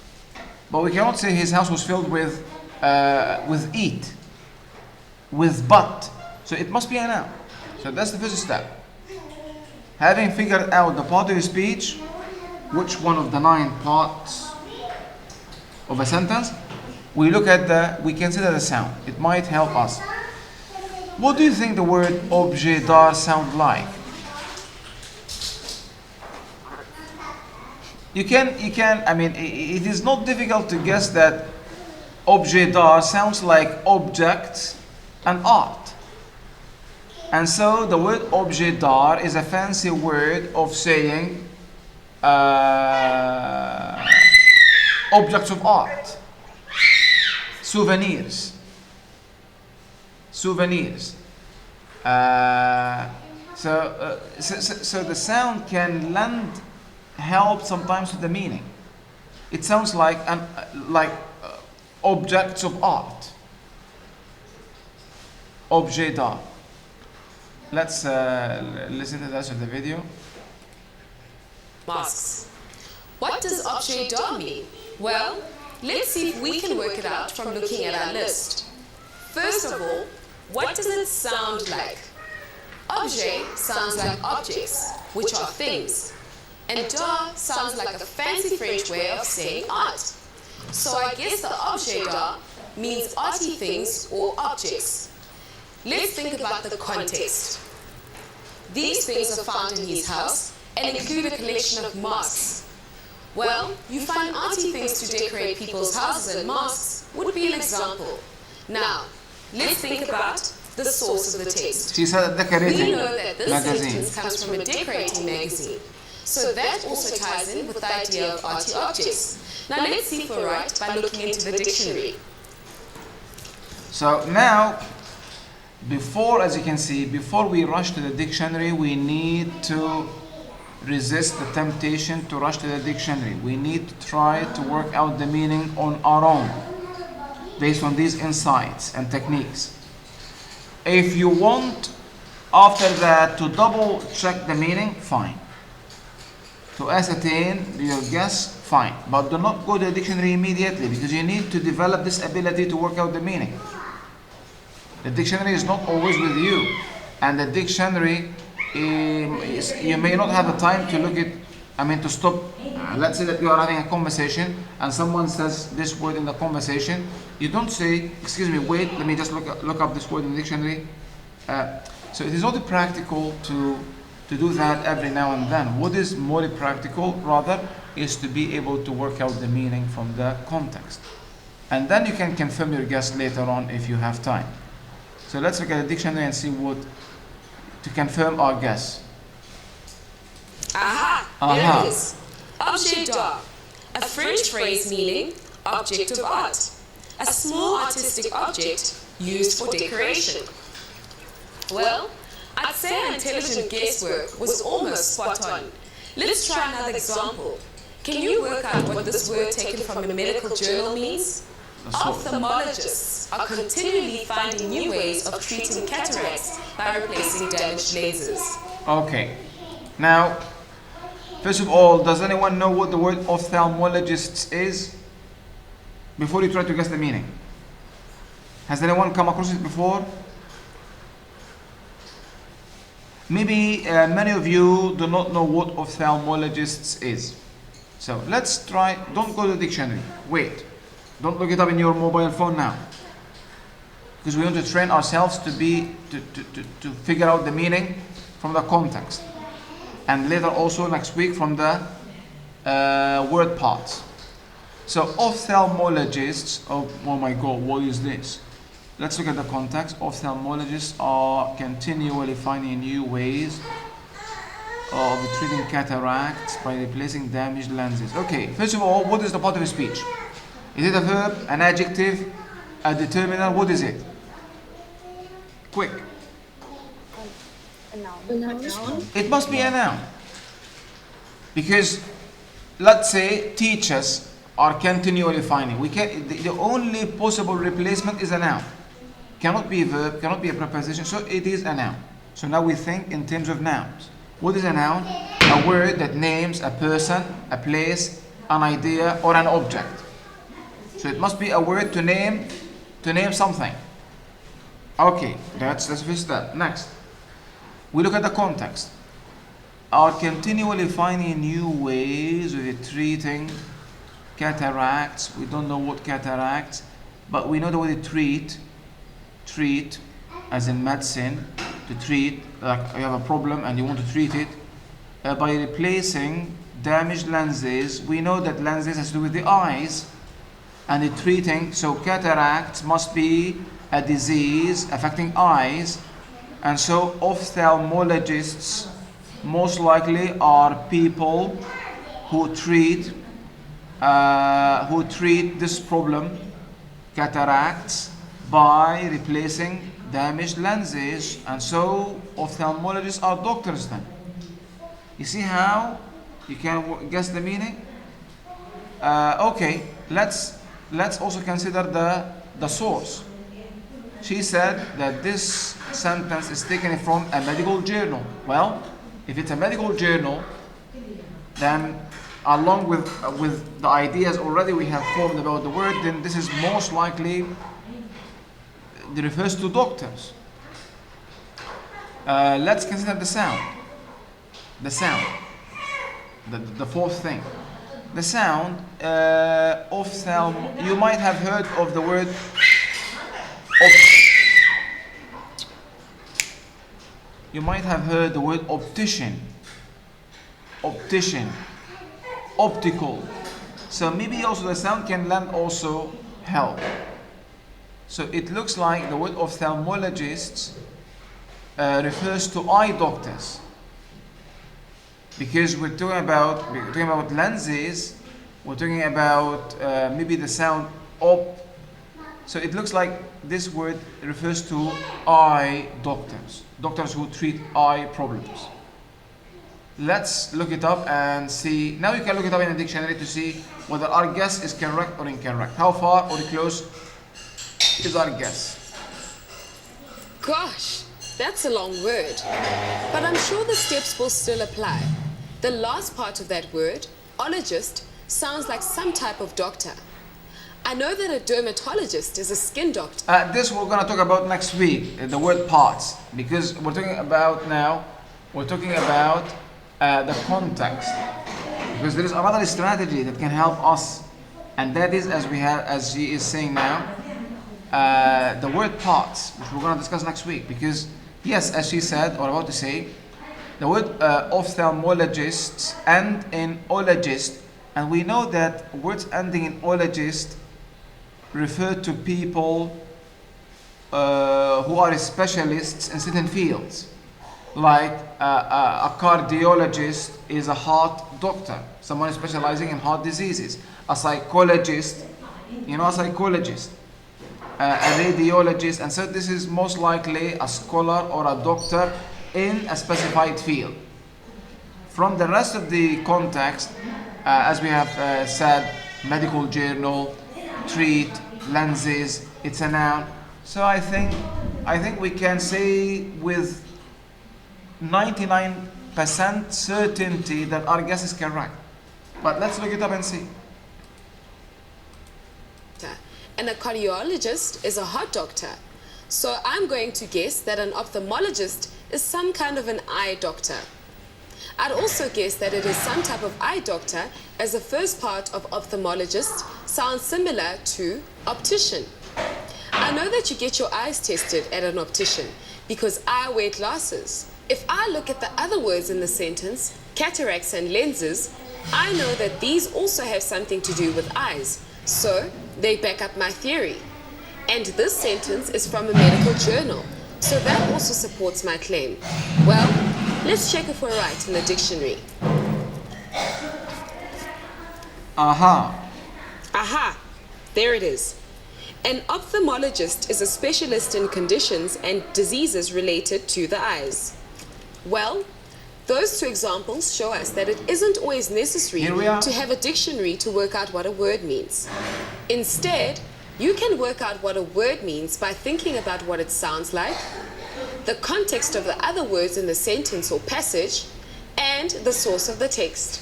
But we cannot say his house was filled with eat, with but. So it must be a noun. So that's the first step. Having figured out the part of speech, which one of the 9 parts of a sentence, we we consider the sound. It might help us. What do you think the word objet d'art sound like? You can, I mean, it is not difficult to guess that objet d'art sounds like object and art. And so the word objet d'art is a fancy word of saying objects of art, souvenirs. souvenirs. So the sound can lend help sometimes to the meaning. It sounds like objects of art. Objet d'art. Let's listen to the rest of the video. Masks. What does objet d'art mean? Well, let's see if we can work it out from looking at our list. First of all, what does it sound like? Objet sounds like objects, which are things. And d'art sounds like a fancy French way of saying art. So I guess the objet d'art means arty things or objects. Let's think about the context. These things are found in his house and include a collection of masks. Well, you find arty things to decorate people's houses, and masks would be an example. Now, let's think about the source of the text. She said decorating We know that this magazine. sentence comes from a decorating magazine. So that also ties in with the idea of arty objects. Now let's see if we're right by looking into the dictionary. So now, as you can see, before we rush to the dictionary, we need to resist the temptation to rush to the dictionary. We need to try to work out the meaning on our own, based on these insights and techniques. If you want, after that, to double check the meaning, fine. To ascertain your guess, fine. But do not go to the dictionary immediately, because you need to develop this ability to work out the meaning. The dictionary is not always with you, and the dictionary you may not have the time to look at, to stop. Let's say that you are having a conversation and someone says this word in the conversation. You don't say, excuse me, wait, let me just look up this word in the dictionary. So it is not practical to do that every now and then. What is more practical, rather, is to be able to work out the meaning from the context. And then you can confirm your guess later on if you have time. So let's look at the dictionary and see to confirm our guess. Aha! There it is. Objet d'art. A French phrase meaning object of art. A small artistic object used for decoration. Well, I'd say our intelligent guesswork was almost spot on. Let's try another example. Can you work out what this word taken from a medical journal means? Ophthalmologists are continually finding new ways of treating cataracts by replacing damaged lenses. Okay. Now, first of all, does anyone know what the word ophthalmologists is? Before you try to guess the meaning. Has anyone come across it before? Maybe many of you do not know what ophthalmologists is. So let's try, don't go to the dictionary, wait. Don't look it up in your mobile phone now. Because we want to train ourselves to figure out the meaning from the context. And later also next week from the word parts. So ophthalmologists, oh my God, what is this? Let's look at the context. Ophthalmologists are continually finding new ways of treating cataracts by replacing damaged lenses. Okay, first of all, what is the part of speech? Is it a verb, an adjective, a determiner? What is it? Quick. A noun. It must be a noun. Because, let's say, teachers are continually finding. The only possible replacement is a noun. Cannot be a verb, cannot be a preposition, so it is a noun. So now we think in terms of nouns. What is a noun? A word that names a person, a place, an idea, or an object. So it must be a word to name something. Okay, that's the first step. Next, we look at the context. Are continually finding new ways of treating cataracts. We don't know what cataracts, but we know the word treat as in medicine, to treat, like you have a problem and you want to treat it, by replacing damaged lenses. We know that lenses has to do with the eyes, and the treating, so cataracts must be a disease affecting eyes, and so ophthalmologists most likely are people who treat this problem, cataracts, by replacing damaged lenses, and so ophthalmologists are doctors then. You see how you can guess the meaning? Okay, let's also consider the source. She said that this sentence is taken from a medical journal. Well, if it's a medical journal, then along with the ideas already we have formed about the word, then this is most likely it refers to doctors. Let's consider the sound. The sound. The fourth thing. The sound. You might have heard of the word. You might have heard the word optician. Optician. Optical. So maybe also the sound can lend also help. So it looks like the word ophthalmologists refers to eye doctors, because we're talking about lenses. We're talking about maybe the sound op. So it looks like this word refers to eye doctors, doctors who treat eye problems. Let's look it up and see. Now you can look it up in a dictionary to see whether our guess is correct or incorrect. How far or close is our guess? Gosh, that's a long word. But I'm sure the steps will still apply. The last part of that word, ologist, sounds like some type of doctor. I know that a dermatologist is a skin doctor. This we're going to talk about next week, the word parts, because we're talking about the context, because there is another strategy that can help us, and that is, as she is saying now, the word parts, which we're going to discuss next week. Because yes, as she said or about to say, the word ophthalmologists end in ologist, and we know that words ending in ologist refer to people who are specialists in certain fields. Like a cardiologist is a heart doctor, someone specializing in heart diseases. A psychologist, a psychologist, a radiologist, and so this is most likely a scholar or a doctor in a specified field. From the rest of the context, as we have said, medical journal, treat, lenses, it's a noun. So I think we can say with 99% certainty that our guess is correct. But let's look it up and see. And a cardiologist is a heart doctor. So I'm going to guess that an ophthalmologist is some kind of an eye doctor. I'd also guess that it is some type of eye doctor, as the first part of ophthalmologist sounds similar to optician. I know that you get your eyes tested at an optician because I wear glasses. If I look at the other words in the sentence, cataracts and lenses, I know that these also have something to do with eyes. So they back up my theory. And this sentence is from a medical journal, so that also supports my claim. Well, let's check if we're right in the dictionary. Aha, there it is. An ophthalmologist is a specialist in conditions and diseases related to the eyes. Well, those two examples show us that it isn't always necessary to have a dictionary to work out what a word means. Instead, you can work out what a word means by thinking about what it sounds like, the context of the other words in the sentence or passage, and the source of the text.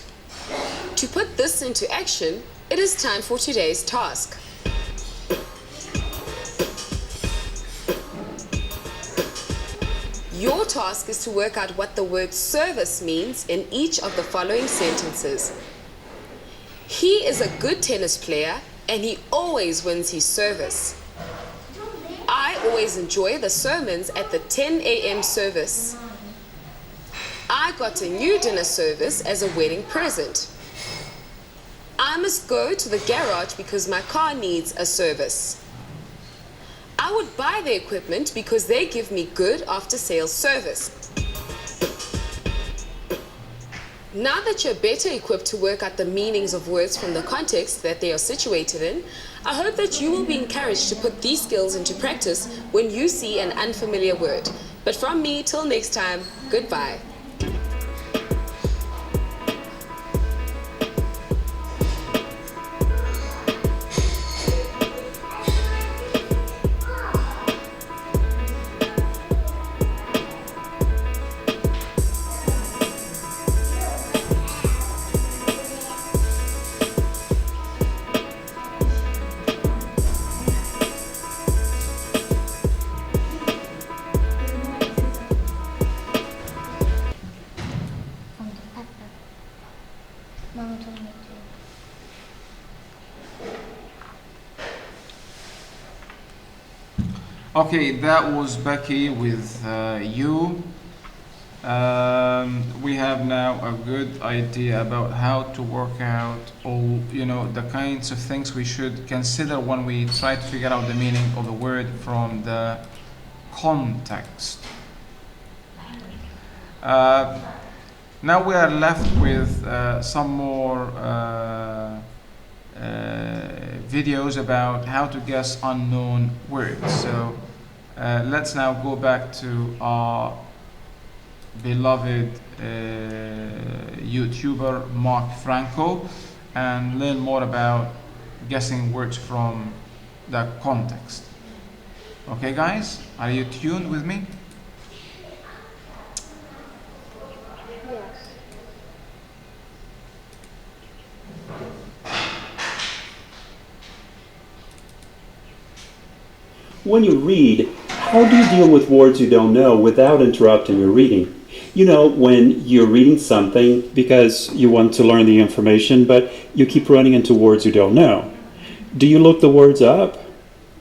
To put this into action, it is time for today's task. Your task is to work out what the word service means in each of the following sentences. He is a good tennis player and he always wins his service. I always enjoy the sermons at the 10 a.m. service. I got a new dinner service as a wedding present. I must go to the garage because my car needs a service. I would buy the equipment because they give me good after-sales service. Now that you're better equipped to work out the meanings of words from the context that they are situated in, I hope that you will be encouraged to put these skills into practice when you see an unfamiliar word. But from me, till next time, goodbye. Mama told me to. Okay, that was Becky with you. We have now a good idea about how to work out all, the kinds of things we should consider when we try to figure out the meaning of a word from the context. Now we are left with some more videos about how to guess unknown words. So let's now go back to our beloved YouTuber Mark Franco and learn more about guessing words from the context. Okay guys, are you tuned with me? When you read, how do you deal with words you don't know without interrupting your reading? You know, when you're reading something because you want to learn the information, but you keep running into words you don't know. Do you look the words up?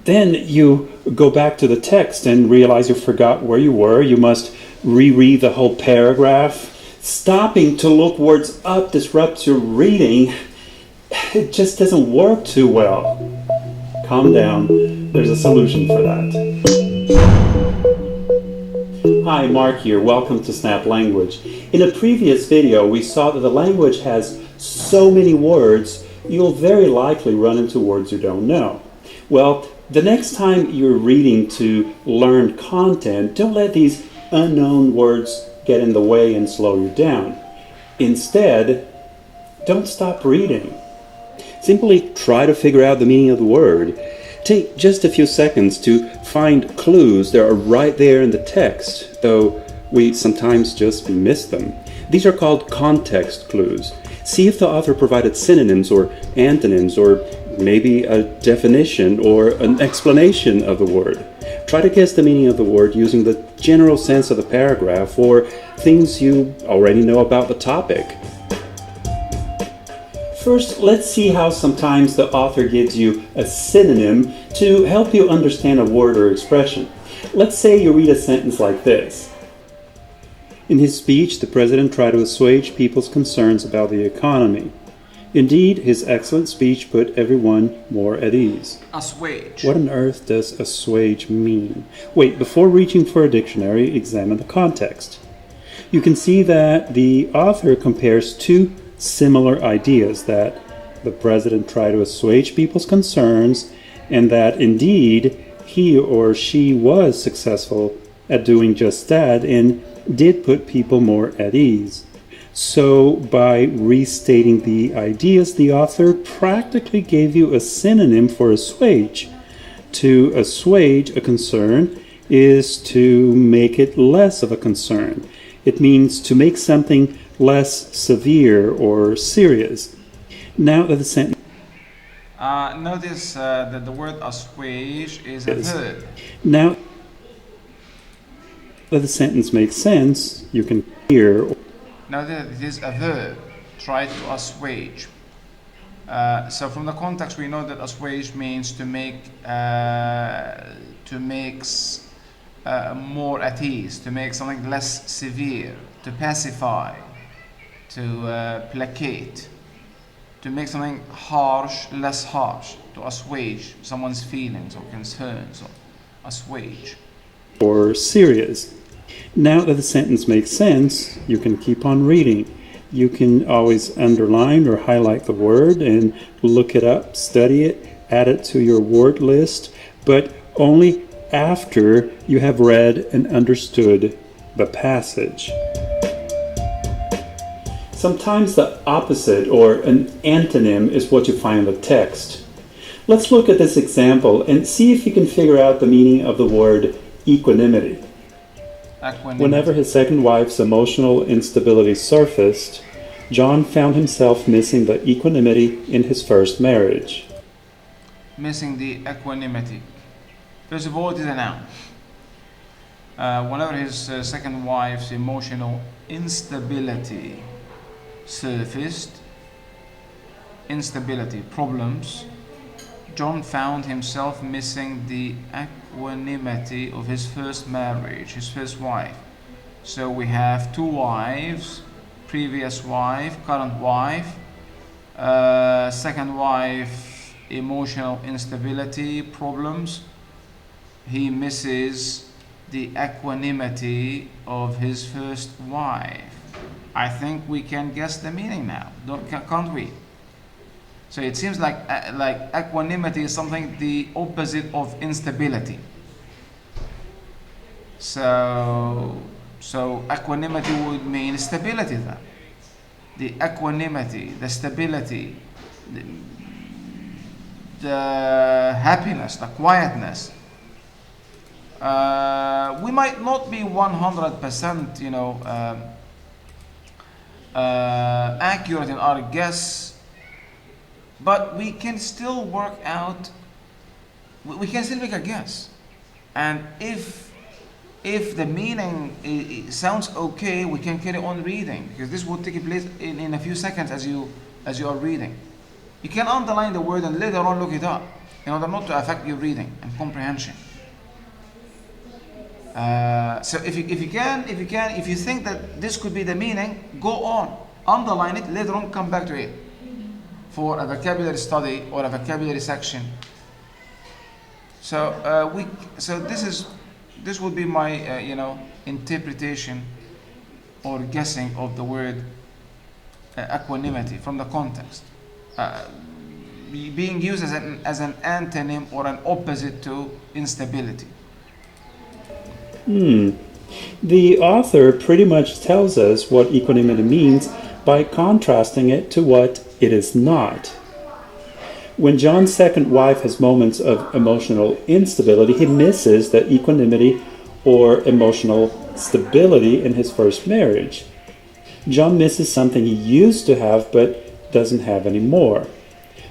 Then you go back to the text and realize you forgot where you were. You must reread the whole paragraph. Stopping to look words up disrupts your reading. It just doesn't work too well. Calm down. There's a solution for that. Hi, Mark here. Welcome to Snap Language. In a previous video, we saw that the language has so many words, you'll very likely run into words you don't know. Well, the next time you're reading to learn content, don't let these unknown words get in the way and slow you down. Instead, don't stop reading. Simply try to figure out the meaning of the word. Take just a few seconds to find clues that are right there in the text, though we sometimes just miss them. These are called context clues. See if the author provided synonyms or antonyms or maybe a definition or an explanation of the word. Try to guess the meaning of the word using the general sense of the paragraph or things you already know about the topic. First, let's see how sometimes the author gives you a synonym to help you understand a word or expression. Let's say you read a sentence like this. In his speech, the president tried to assuage people's concerns about the economy. Indeed, his excellent speech put everyone more at ease. Assuage. What on earth does assuage mean? Wait, before reaching for a dictionary, examine the context. You can see that the author compares two similar ideas, that the president tried to assuage people's concerns and that indeed he or she was successful at doing just that and did put people more at ease. So by restating the ideas, the author practically gave you a synonym for assuage. To assuage a concern is to make it less of a concern. It means to make something less severe or serious. Now that the sentence notice that the word assuage is a verb. Now that the sentence makes sense, you can hear. Now that it is a verb, try to assuage. So from the context, we know that assuage means to make more at ease, to make something less severe, to pacify, to placate, to make something harsh less harsh, to assuage someone's feelings or concerns, or assuage. Or serious. Now that the sentence makes sense, you can keep on reading. You can always underline or highlight the word and look it up, study it, add it to your word list, but only after you have read and understood the passage. Sometimes the opposite or an antonym is what you find in the text. Let's look at this example and see if you can figure out the meaning of the word equanimity. Whenever his second wife's emotional instability surfaced, John found himself missing the equanimity in his first marriage. Missing the equanimity. First of all, it is a noun. Whenever his second wife's emotional instability surfaced, problems, John found himself missing the equanimity of his first marriage, his first wife. So we have two wives, previous wife, current wife, second wife, emotional instability, problems. He misses the equanimity of his first wife. I think we can guess the meaning now, can't we? So it seems like equanimity is something the opposite of instability. So equanimity would mean stability then. The equanimity, the stability, the happiness, the quietness. We might not be 100%, accurate in our guess, but we can still work out. We can still make a guess, and if the meaning sounds okay, we can carry on reading, because this will take place in a few seconds as you are reading. You can underline the word and later on look it up in order not to affect your reading and comprehension. So if you think that this could be the meaning, go on, underline it, later on come back to it for a vocabulary study or a vocabulary section. So this would be my interpretation or guessing of the word equanimity from the context, being used as an antonym or an opposite to instability. The author pretty much tells us what equanimity means by contrasting it to what it is not. When John's second wife has moments of emotional instability, he misses the equanimity or emotional stability in his first marriage. John misses something he used to have but doesn't have anymore.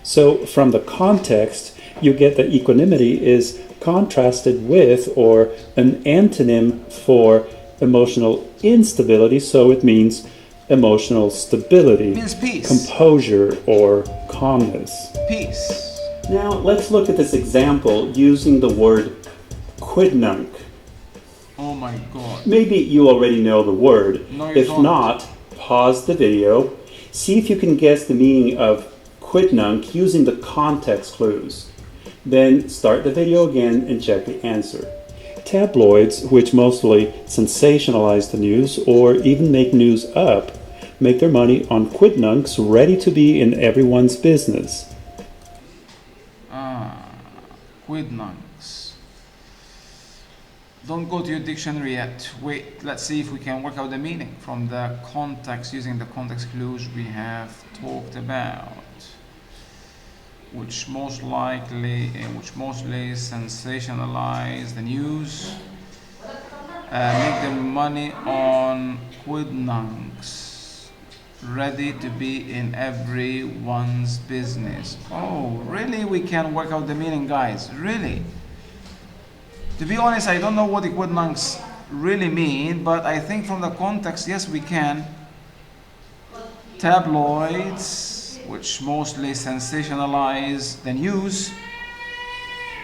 So from the context, you get that equanimity is contrasted with or an antonym for emotional instability, so it means emotional stability, means peace, composure, or calmness. Peace. Now let's look at this example using the word quidnunc. Oh my God. Maybe you already know the word. No, you if don't. not, pause the video, see if you can guess the meaning of quidnunc using the context clues. Then start the video again and check the answer. Tabloids, which mostly sensationalize the news or even make news up, make their money on quidnuncs ready to be in everyone's business. Quidnuncs. Don't go to your dictionary yet. Wait, let's see if we can work out the meaning from the context, using the context clues we have talked about, which mostly sensationalize the news, make their money on quidnuncs, ready to be in everyone's business. Oh, really? We can work out the meaning, guys? Really? To be honest, I don't know what the quidnuncs really mean, but I think from the context, yes, we can. Tabloids, which mostly sensationalize the news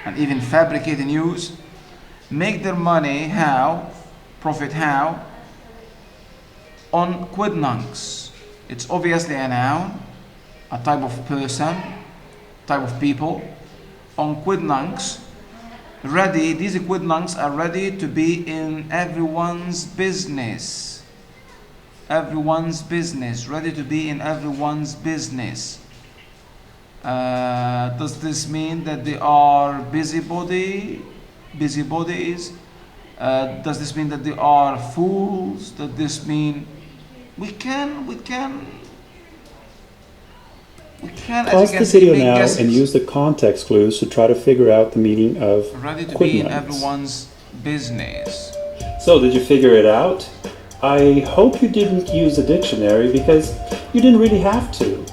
and even fabricate the news, make their money how? Profit how? On quidnuncs. It's obviously a noun, a type of person, type of people. On quidnuncs, ready, these quidnuncs are ready to be in everyone's business. everyone's business, ready to be in everyone's business. Does this mean that they are busybodies? Does this mean that they are fools? Does this mean we can, Pause the video now and use the context clues to try to figure out the meaning of ready to quid be in nuncs. everyone's business. So, did you figure it out? I hope you didn't use a dictionary because you didn't really have to.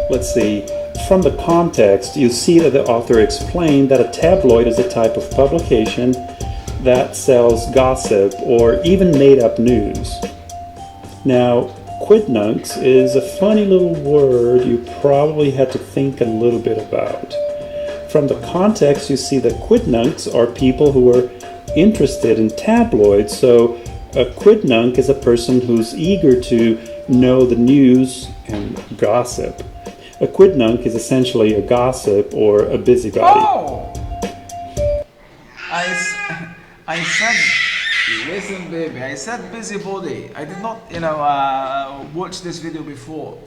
Let's see. From the context, you see that the author explained that a tabloid is a type of publication that sells gossip or even made-up news. Now, quidnuncs is a funny little word you probably had to think a little bit about. From the context, you see that quidnuncs are people who are interested in tabloids, so a quidnunc is a person who's eager to know the news and gossip. A quidnunc is essentially a gossip or a busybody. Oh! I said, listen baby, I said busybody. I did not, watch this video before.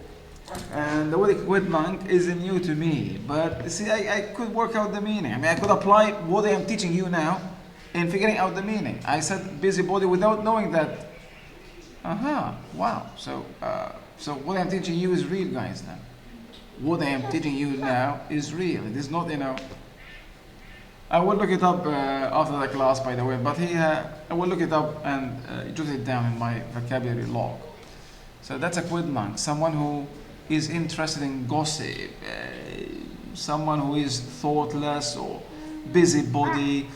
And the word quidnunc is new to me. But see, I could work out the meaning. I mean, I could apply what I am teaching you now in figuring out the meaning. I said busybody without knowing that. Wow. So what I'm teaching you is real, guys, now. What I am teaching you now is real. It is not, I will look it up after the class, by the way, but I will look it up and jot it down in my vocabulary log. So that's a quidnunc, someone who is interested in gossip, someone who is thoughtless or busybody.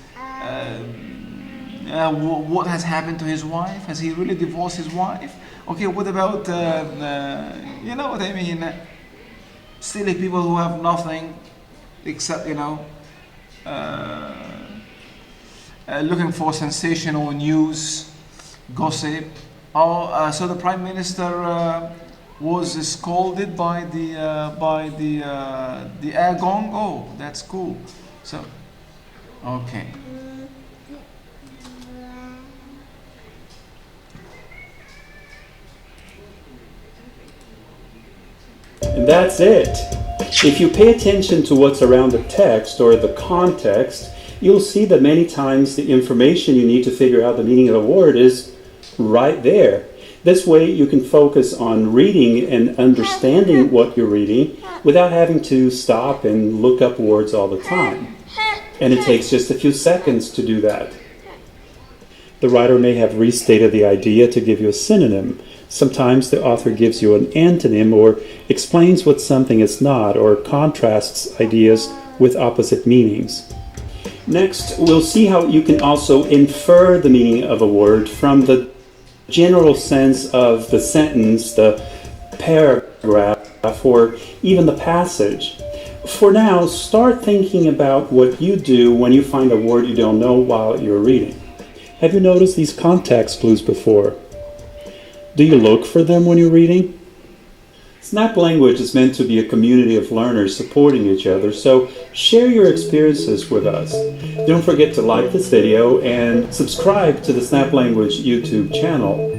What has happened to his wife? Has he really divorced his wife? Okay, what about, you know what I mean? Silly people who have nothing except, looking for sensational news, gossip. So the Prime Minister was scolded by the air gong. Oh, that's cool. So, okay. And that's it. If you pay attention to what's around the text or the context, you'll see that many times the information you need to figure out the meaning of a word is right there. This way you can focus on reading and understanding what you're reading without having to stop and look up words all the time. And it takes just a few seconds to do that. The writer may have restated the idea to give you a synonym. Sometimes the author gives you an antonym or explains what something is not or contrasts ideas with opposite meanings. Next, we'll see how you can also infer the meaning of a word from the general sense of the sentence, the paragraph, or even the passage. For now, start thinking about what you do when you find a word you don't know while you're reading. Have you noticed these context clues before? Do you look for them when you're reading? Snap Language is meant to be a community of learners supporting each other, so share your experiences with us. Don't forget to like this video and subscribe to the Snap Language YouTube channel.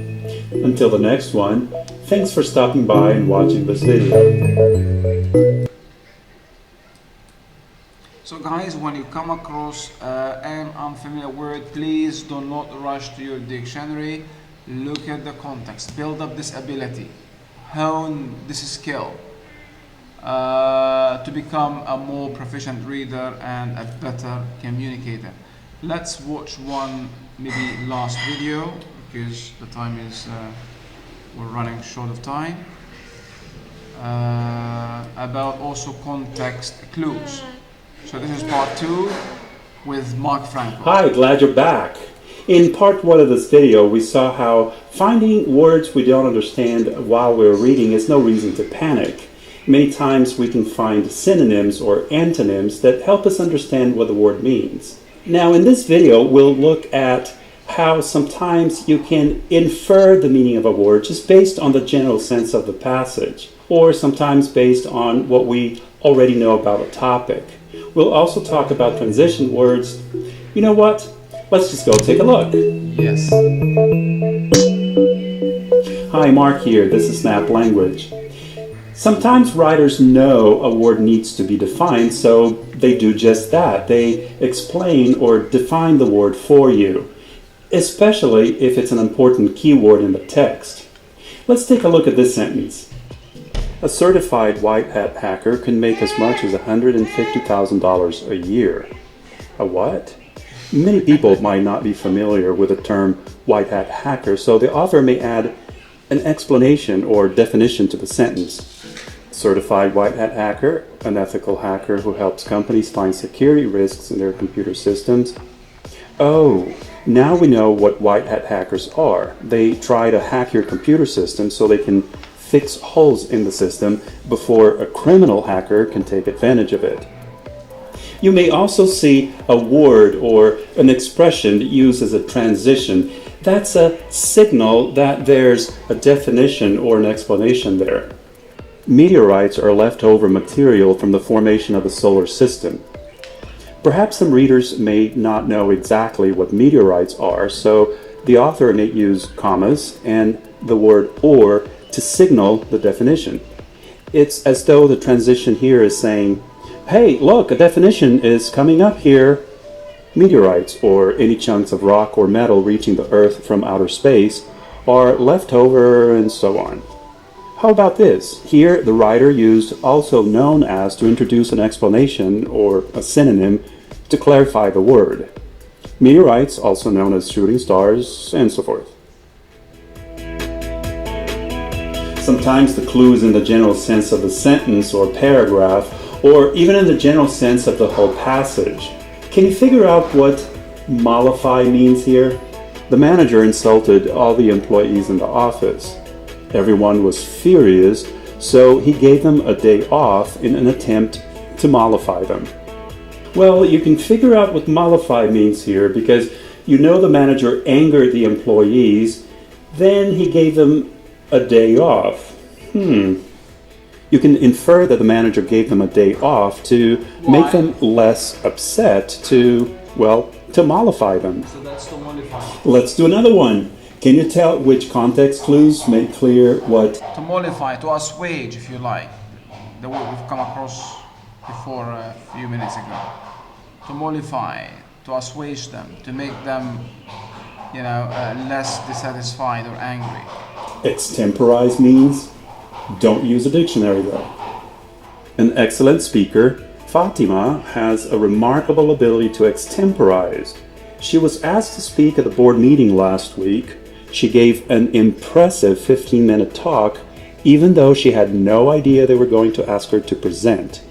Until the next one, thanks for stopping by and watching this video. So guys, when you come across an unfamiliar word, please do not rush to your dictionary. Look at the context, build up this ability, hone this skill to become a more proficient reader and a better communicator. Let's watch one maybe last video because the time is, we're running short of time, about also context clues. So this is part 2 with Mark Franco. Hi, glad you're back. In part 1 of this video, we saw how finding words we don't understand while we're reading is no reason to panic. Many times we can find synonyms or antonyms that help us understand what the word means. Now in this video, we'll look at how sometimes you can infer the meaning of a word just based on the general sense of the passage, or sometimes based on what we already know about a topic. We'll also talk about transition words. You know what? Let's just go take a look. Yes. Hi, Mark here. This is Snap Language. Sometimes writers know a word needs to be defined, so they do just that. They explain or define the word for you, especially if it's an important keyword in the text. Let's take a look at this sentence. A certified white hat hacker can make as much as $150,000 a year. A what? Many people might not be familiar with the term white hat hacker, so the author may add an explanation or definition to the sentence. Certified white hat hacker, an ethical hacker who helps companies find security risks in their computer systems. Oh, now we know what white hat hackers are. They try to hack your computer system so they can fix holes in the system before a criminal hacker can take advantage of it. You may also see a word or an expression used as a transition. That's a signal that there's a definition or an explanation there. Meteorites are leftover material from the formation of the solar system. Perhaps some readers may not know exactly what meteorites are, so the author may use commas and the word or to signal the definition. It's as though the transition here is saying, hey, look, a definition is coming up here. Meteorites, or any chunks of rock or metal reaching the Earth from outer space, are leftover and so on. How about this? Here, the writer used also known as to introduce an explanation or a synonym to clarify the word. Meteorites, also known as shooting stars, and so forth. Sometimes the clue is in the general sense of the sentence or paragraph, or even in the general sense of the whole passage. Can you figure out what mollify means here? The manager insulted all the employees in the office. Everyone was furious, so he gave them a day off in an attempt to mollify them. Well, you can figure out what mollify means here because you know the manager angered the employees, then he gave them a day off. You can infer that the manager gave them a day off to make them less upset, to mollify them. So that's to mollify. Let's do another one. Can you tell which context clues make clear what? To mollify, to assuage, if you like. The word we've come across before a few minutes ago. To mollify, to assuage them, to make them, less dissatisfied or angry. Extemporize means? Don't use a dictionary though. An excellent speaker, Fatima has a remarkable ability to extemporize. She was asked to speak at the board meeting last week. She gave an impressive 15-minute talk, even though she had no idea they were going to ask her to present.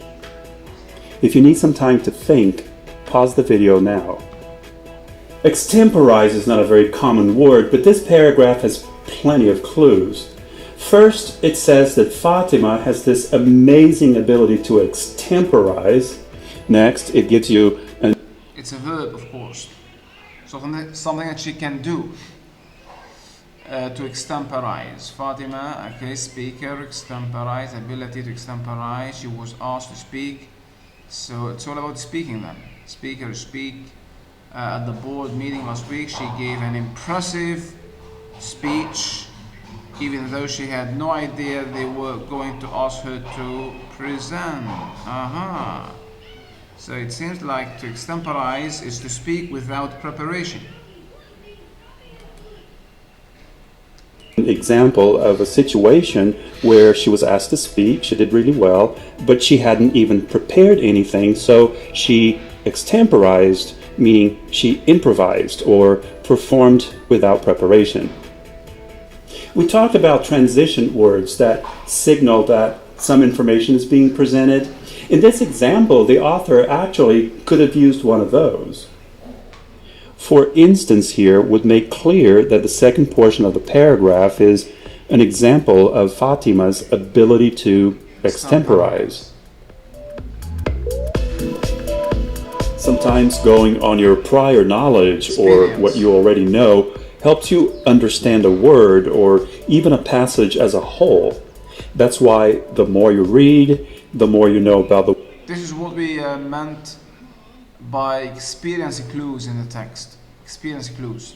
If you need some time to think, pause the video now. Extemporize is not a very common word, but this paragraph has plenty of clues. First, it says that Fatima has this amazing ability to extemporize. Next, it gives you an... It's a verb, of course. So something that she can do. To extemporize. Fatima, okay, speaker, extemporize, ability to extemporize. She was asked to speak. So it's all about speaking then. Speaker speak. At the board meeting last week, she gave an impressive speech, even though she had no idea they were going to ask her to present. So it seems like to extemporize is to speak without preparation. An example of a situation where she was asked to speak, she did really well, but she hadn't even prepared anything, so she extemporized, meaning she improvised or performed without preparation. We talked about transition words that signal that some information is being presented. In this example, the author actually could have used one of those. For instance here would make clear that the second portion of the paragraph is an example of Fatima's ability to extemporize. Sometimes going on your prior knowledge or what you already know helps you understand a word or even a passage as a whole. That's why the more you read, the more you know about the... This is what we meant by experience clues in the text. Experience clues.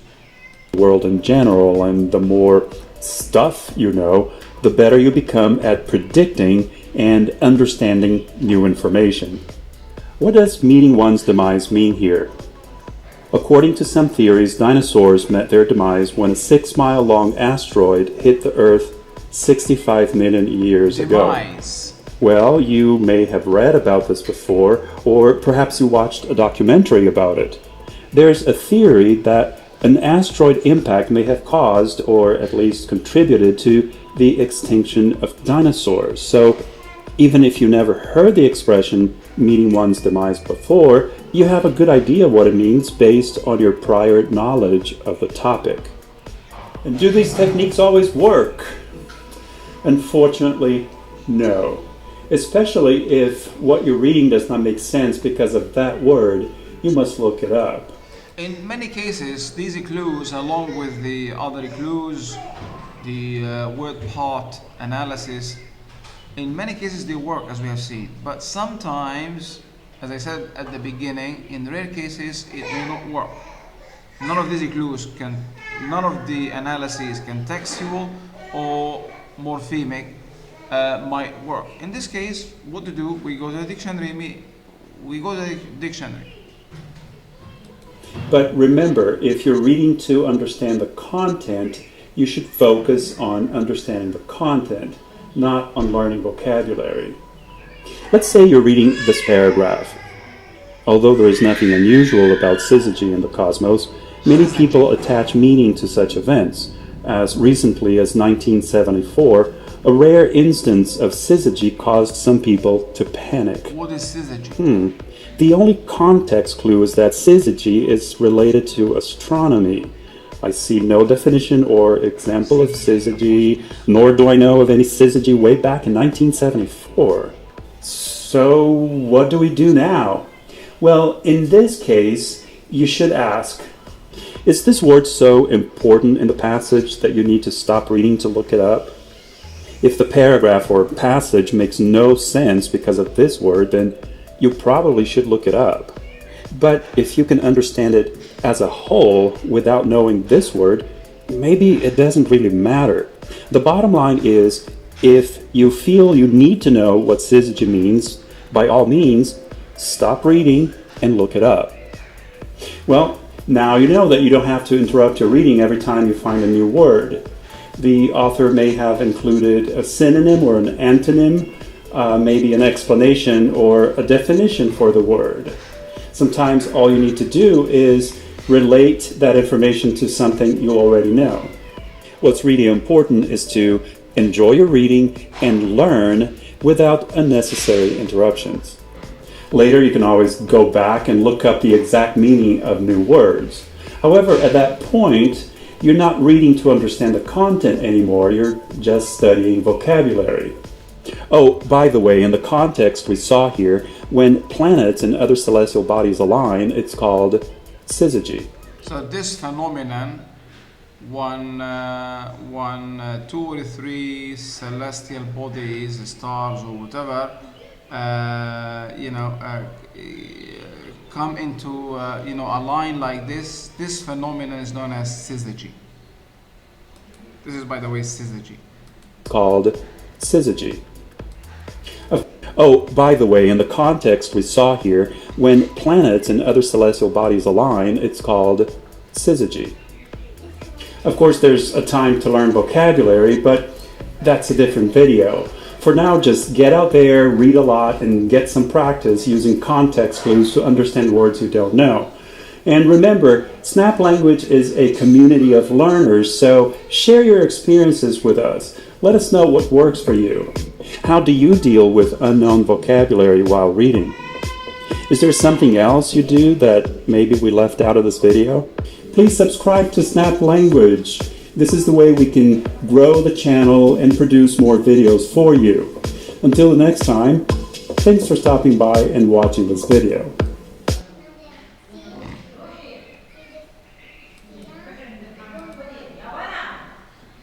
world in general, and the more stuff you know, the better you become at predicting and understanding new information. What does meeting one's demise mean here? According to some theories, dinosaurs met their demise when a 6-mile-long asteroid hit the Earth 65 million years ago. Demise. Well, you may have read about this before, or perhaps you watched a documentary about it. There's a theory that an asteroid impact may have caused, or at least contributed to, the extinction of dinosaurs. So, even if you never heard the expression meeting one's demise before, you have a good idea what it means based on your prior knowledge of the topic. And do these techniques always work? Unfortunately, no. Especially if what you're reading does not make sense because of that word, you must look it up. In many cases, these clues, along with the other clues, the word part analysis, in many cases they work, as we have seen. But sometimes, as I said at the beginning, in rare cases it may not work. None of these clues none of the analyses contextual or morphemic might work. In this case, what to do? We go to the dictionary. But remember, if you're reading to understand the content, you should focus on understanding the content, not on learning vocabulary. Let's say you're reading this paragraph. Although there is nothing unusual about syzygy in the cosmos, many people attach meaning to such events. As recently as 1974, a rare instance of syzygy caused some people to panic. What is syzygy? The only context clue is that syzygy is related to astronomy. I see no definition or example of syzygy, nor do I know of any syzygy way back in 1974. So what do we do now? Well, in this case, you should ask, is this word so important in the passage that you need to stop reading to look it up? If the paragraph or passage makes no sense because of this word, then you probably should look it up. But if you can understand it as a whole without knowing this word, maybe it doesn't really matter. The bottom line is, if you feel you need to know what syzygy means, by all means, stop reading and look it up. Well, now you know that you don't have to interrupt your reading every time you find a new word. The author may have included a synonym or an antonym, maybe an explanation or a definition for the word. Sometimes all you need to do is relate that information to something you already know. What's really important is to enjoy your reading and learn without unnecessary interruptions. Later, you can always go back and look up the exact meaning of new words. However, at that point, you're not reading to understand the content anymore, you're just studying vocabulary. Oh, by the way, in the context we saw here, when planets and other celestial bodies align, it's called syzygy. So this phenomenon, two or three celestial bodies, stars or whatever, come into a line like this. This phenomenon is known as syzygy. This is, by the way, syzygy. Called syzygy. Oh, by the way, in the context we saw here, when planets and other celestial bodies align, it's called syzygy. Of course, there's a time to learn vocabulary, but that's a different video. For now, just get out there, read a lot, and get some practice using context clues to understand words you don't know. And remember, Snap Language is a community of learners, so share your experiences with us. Let us know what works for you. How do you deal with unknown vocabulary while reading? Is there something else you do that maybe we left out of this video? Please subscribe to Snap Language. This is the way we can grow the channel and produce more videos for you. Until the next time, thanks for stopping by and watching this video.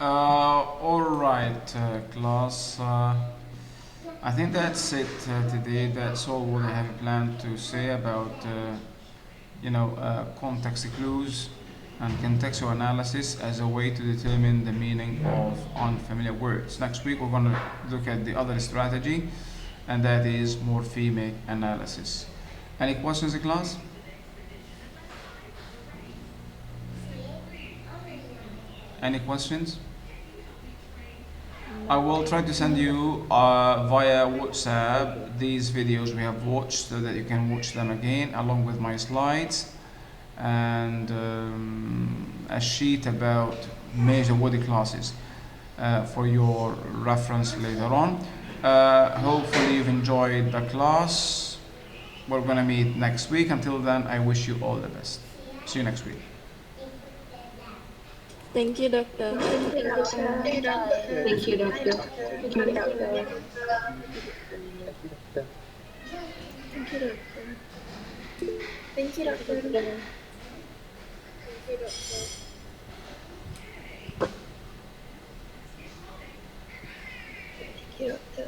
Alright, class. I think that's it today. That's all what I have planned to say about context clues. and contextual analysis as a way to determine the meaning of unfamiliar words. Next week we're going to look at the other strategy, and that is morphemic analysis. Any questions in class? Any questions? I will try to send you via WhatsApp these videos we have watched so that you can watch them again along with my slides, and a sheet about major body classes for your reference later on. Hopefully you've enjoyed the class. We're gonna meet next week. Until then, I wish you all the best. See you next week. Thank you, Doctor. Thank you, Doctor. Thank you, Doctor. Thank you, Doctor. Thank you, Doctor. Thank you, Doctor. Thank you, Doctor. Thank you, Doctor. Thank you, Doctor.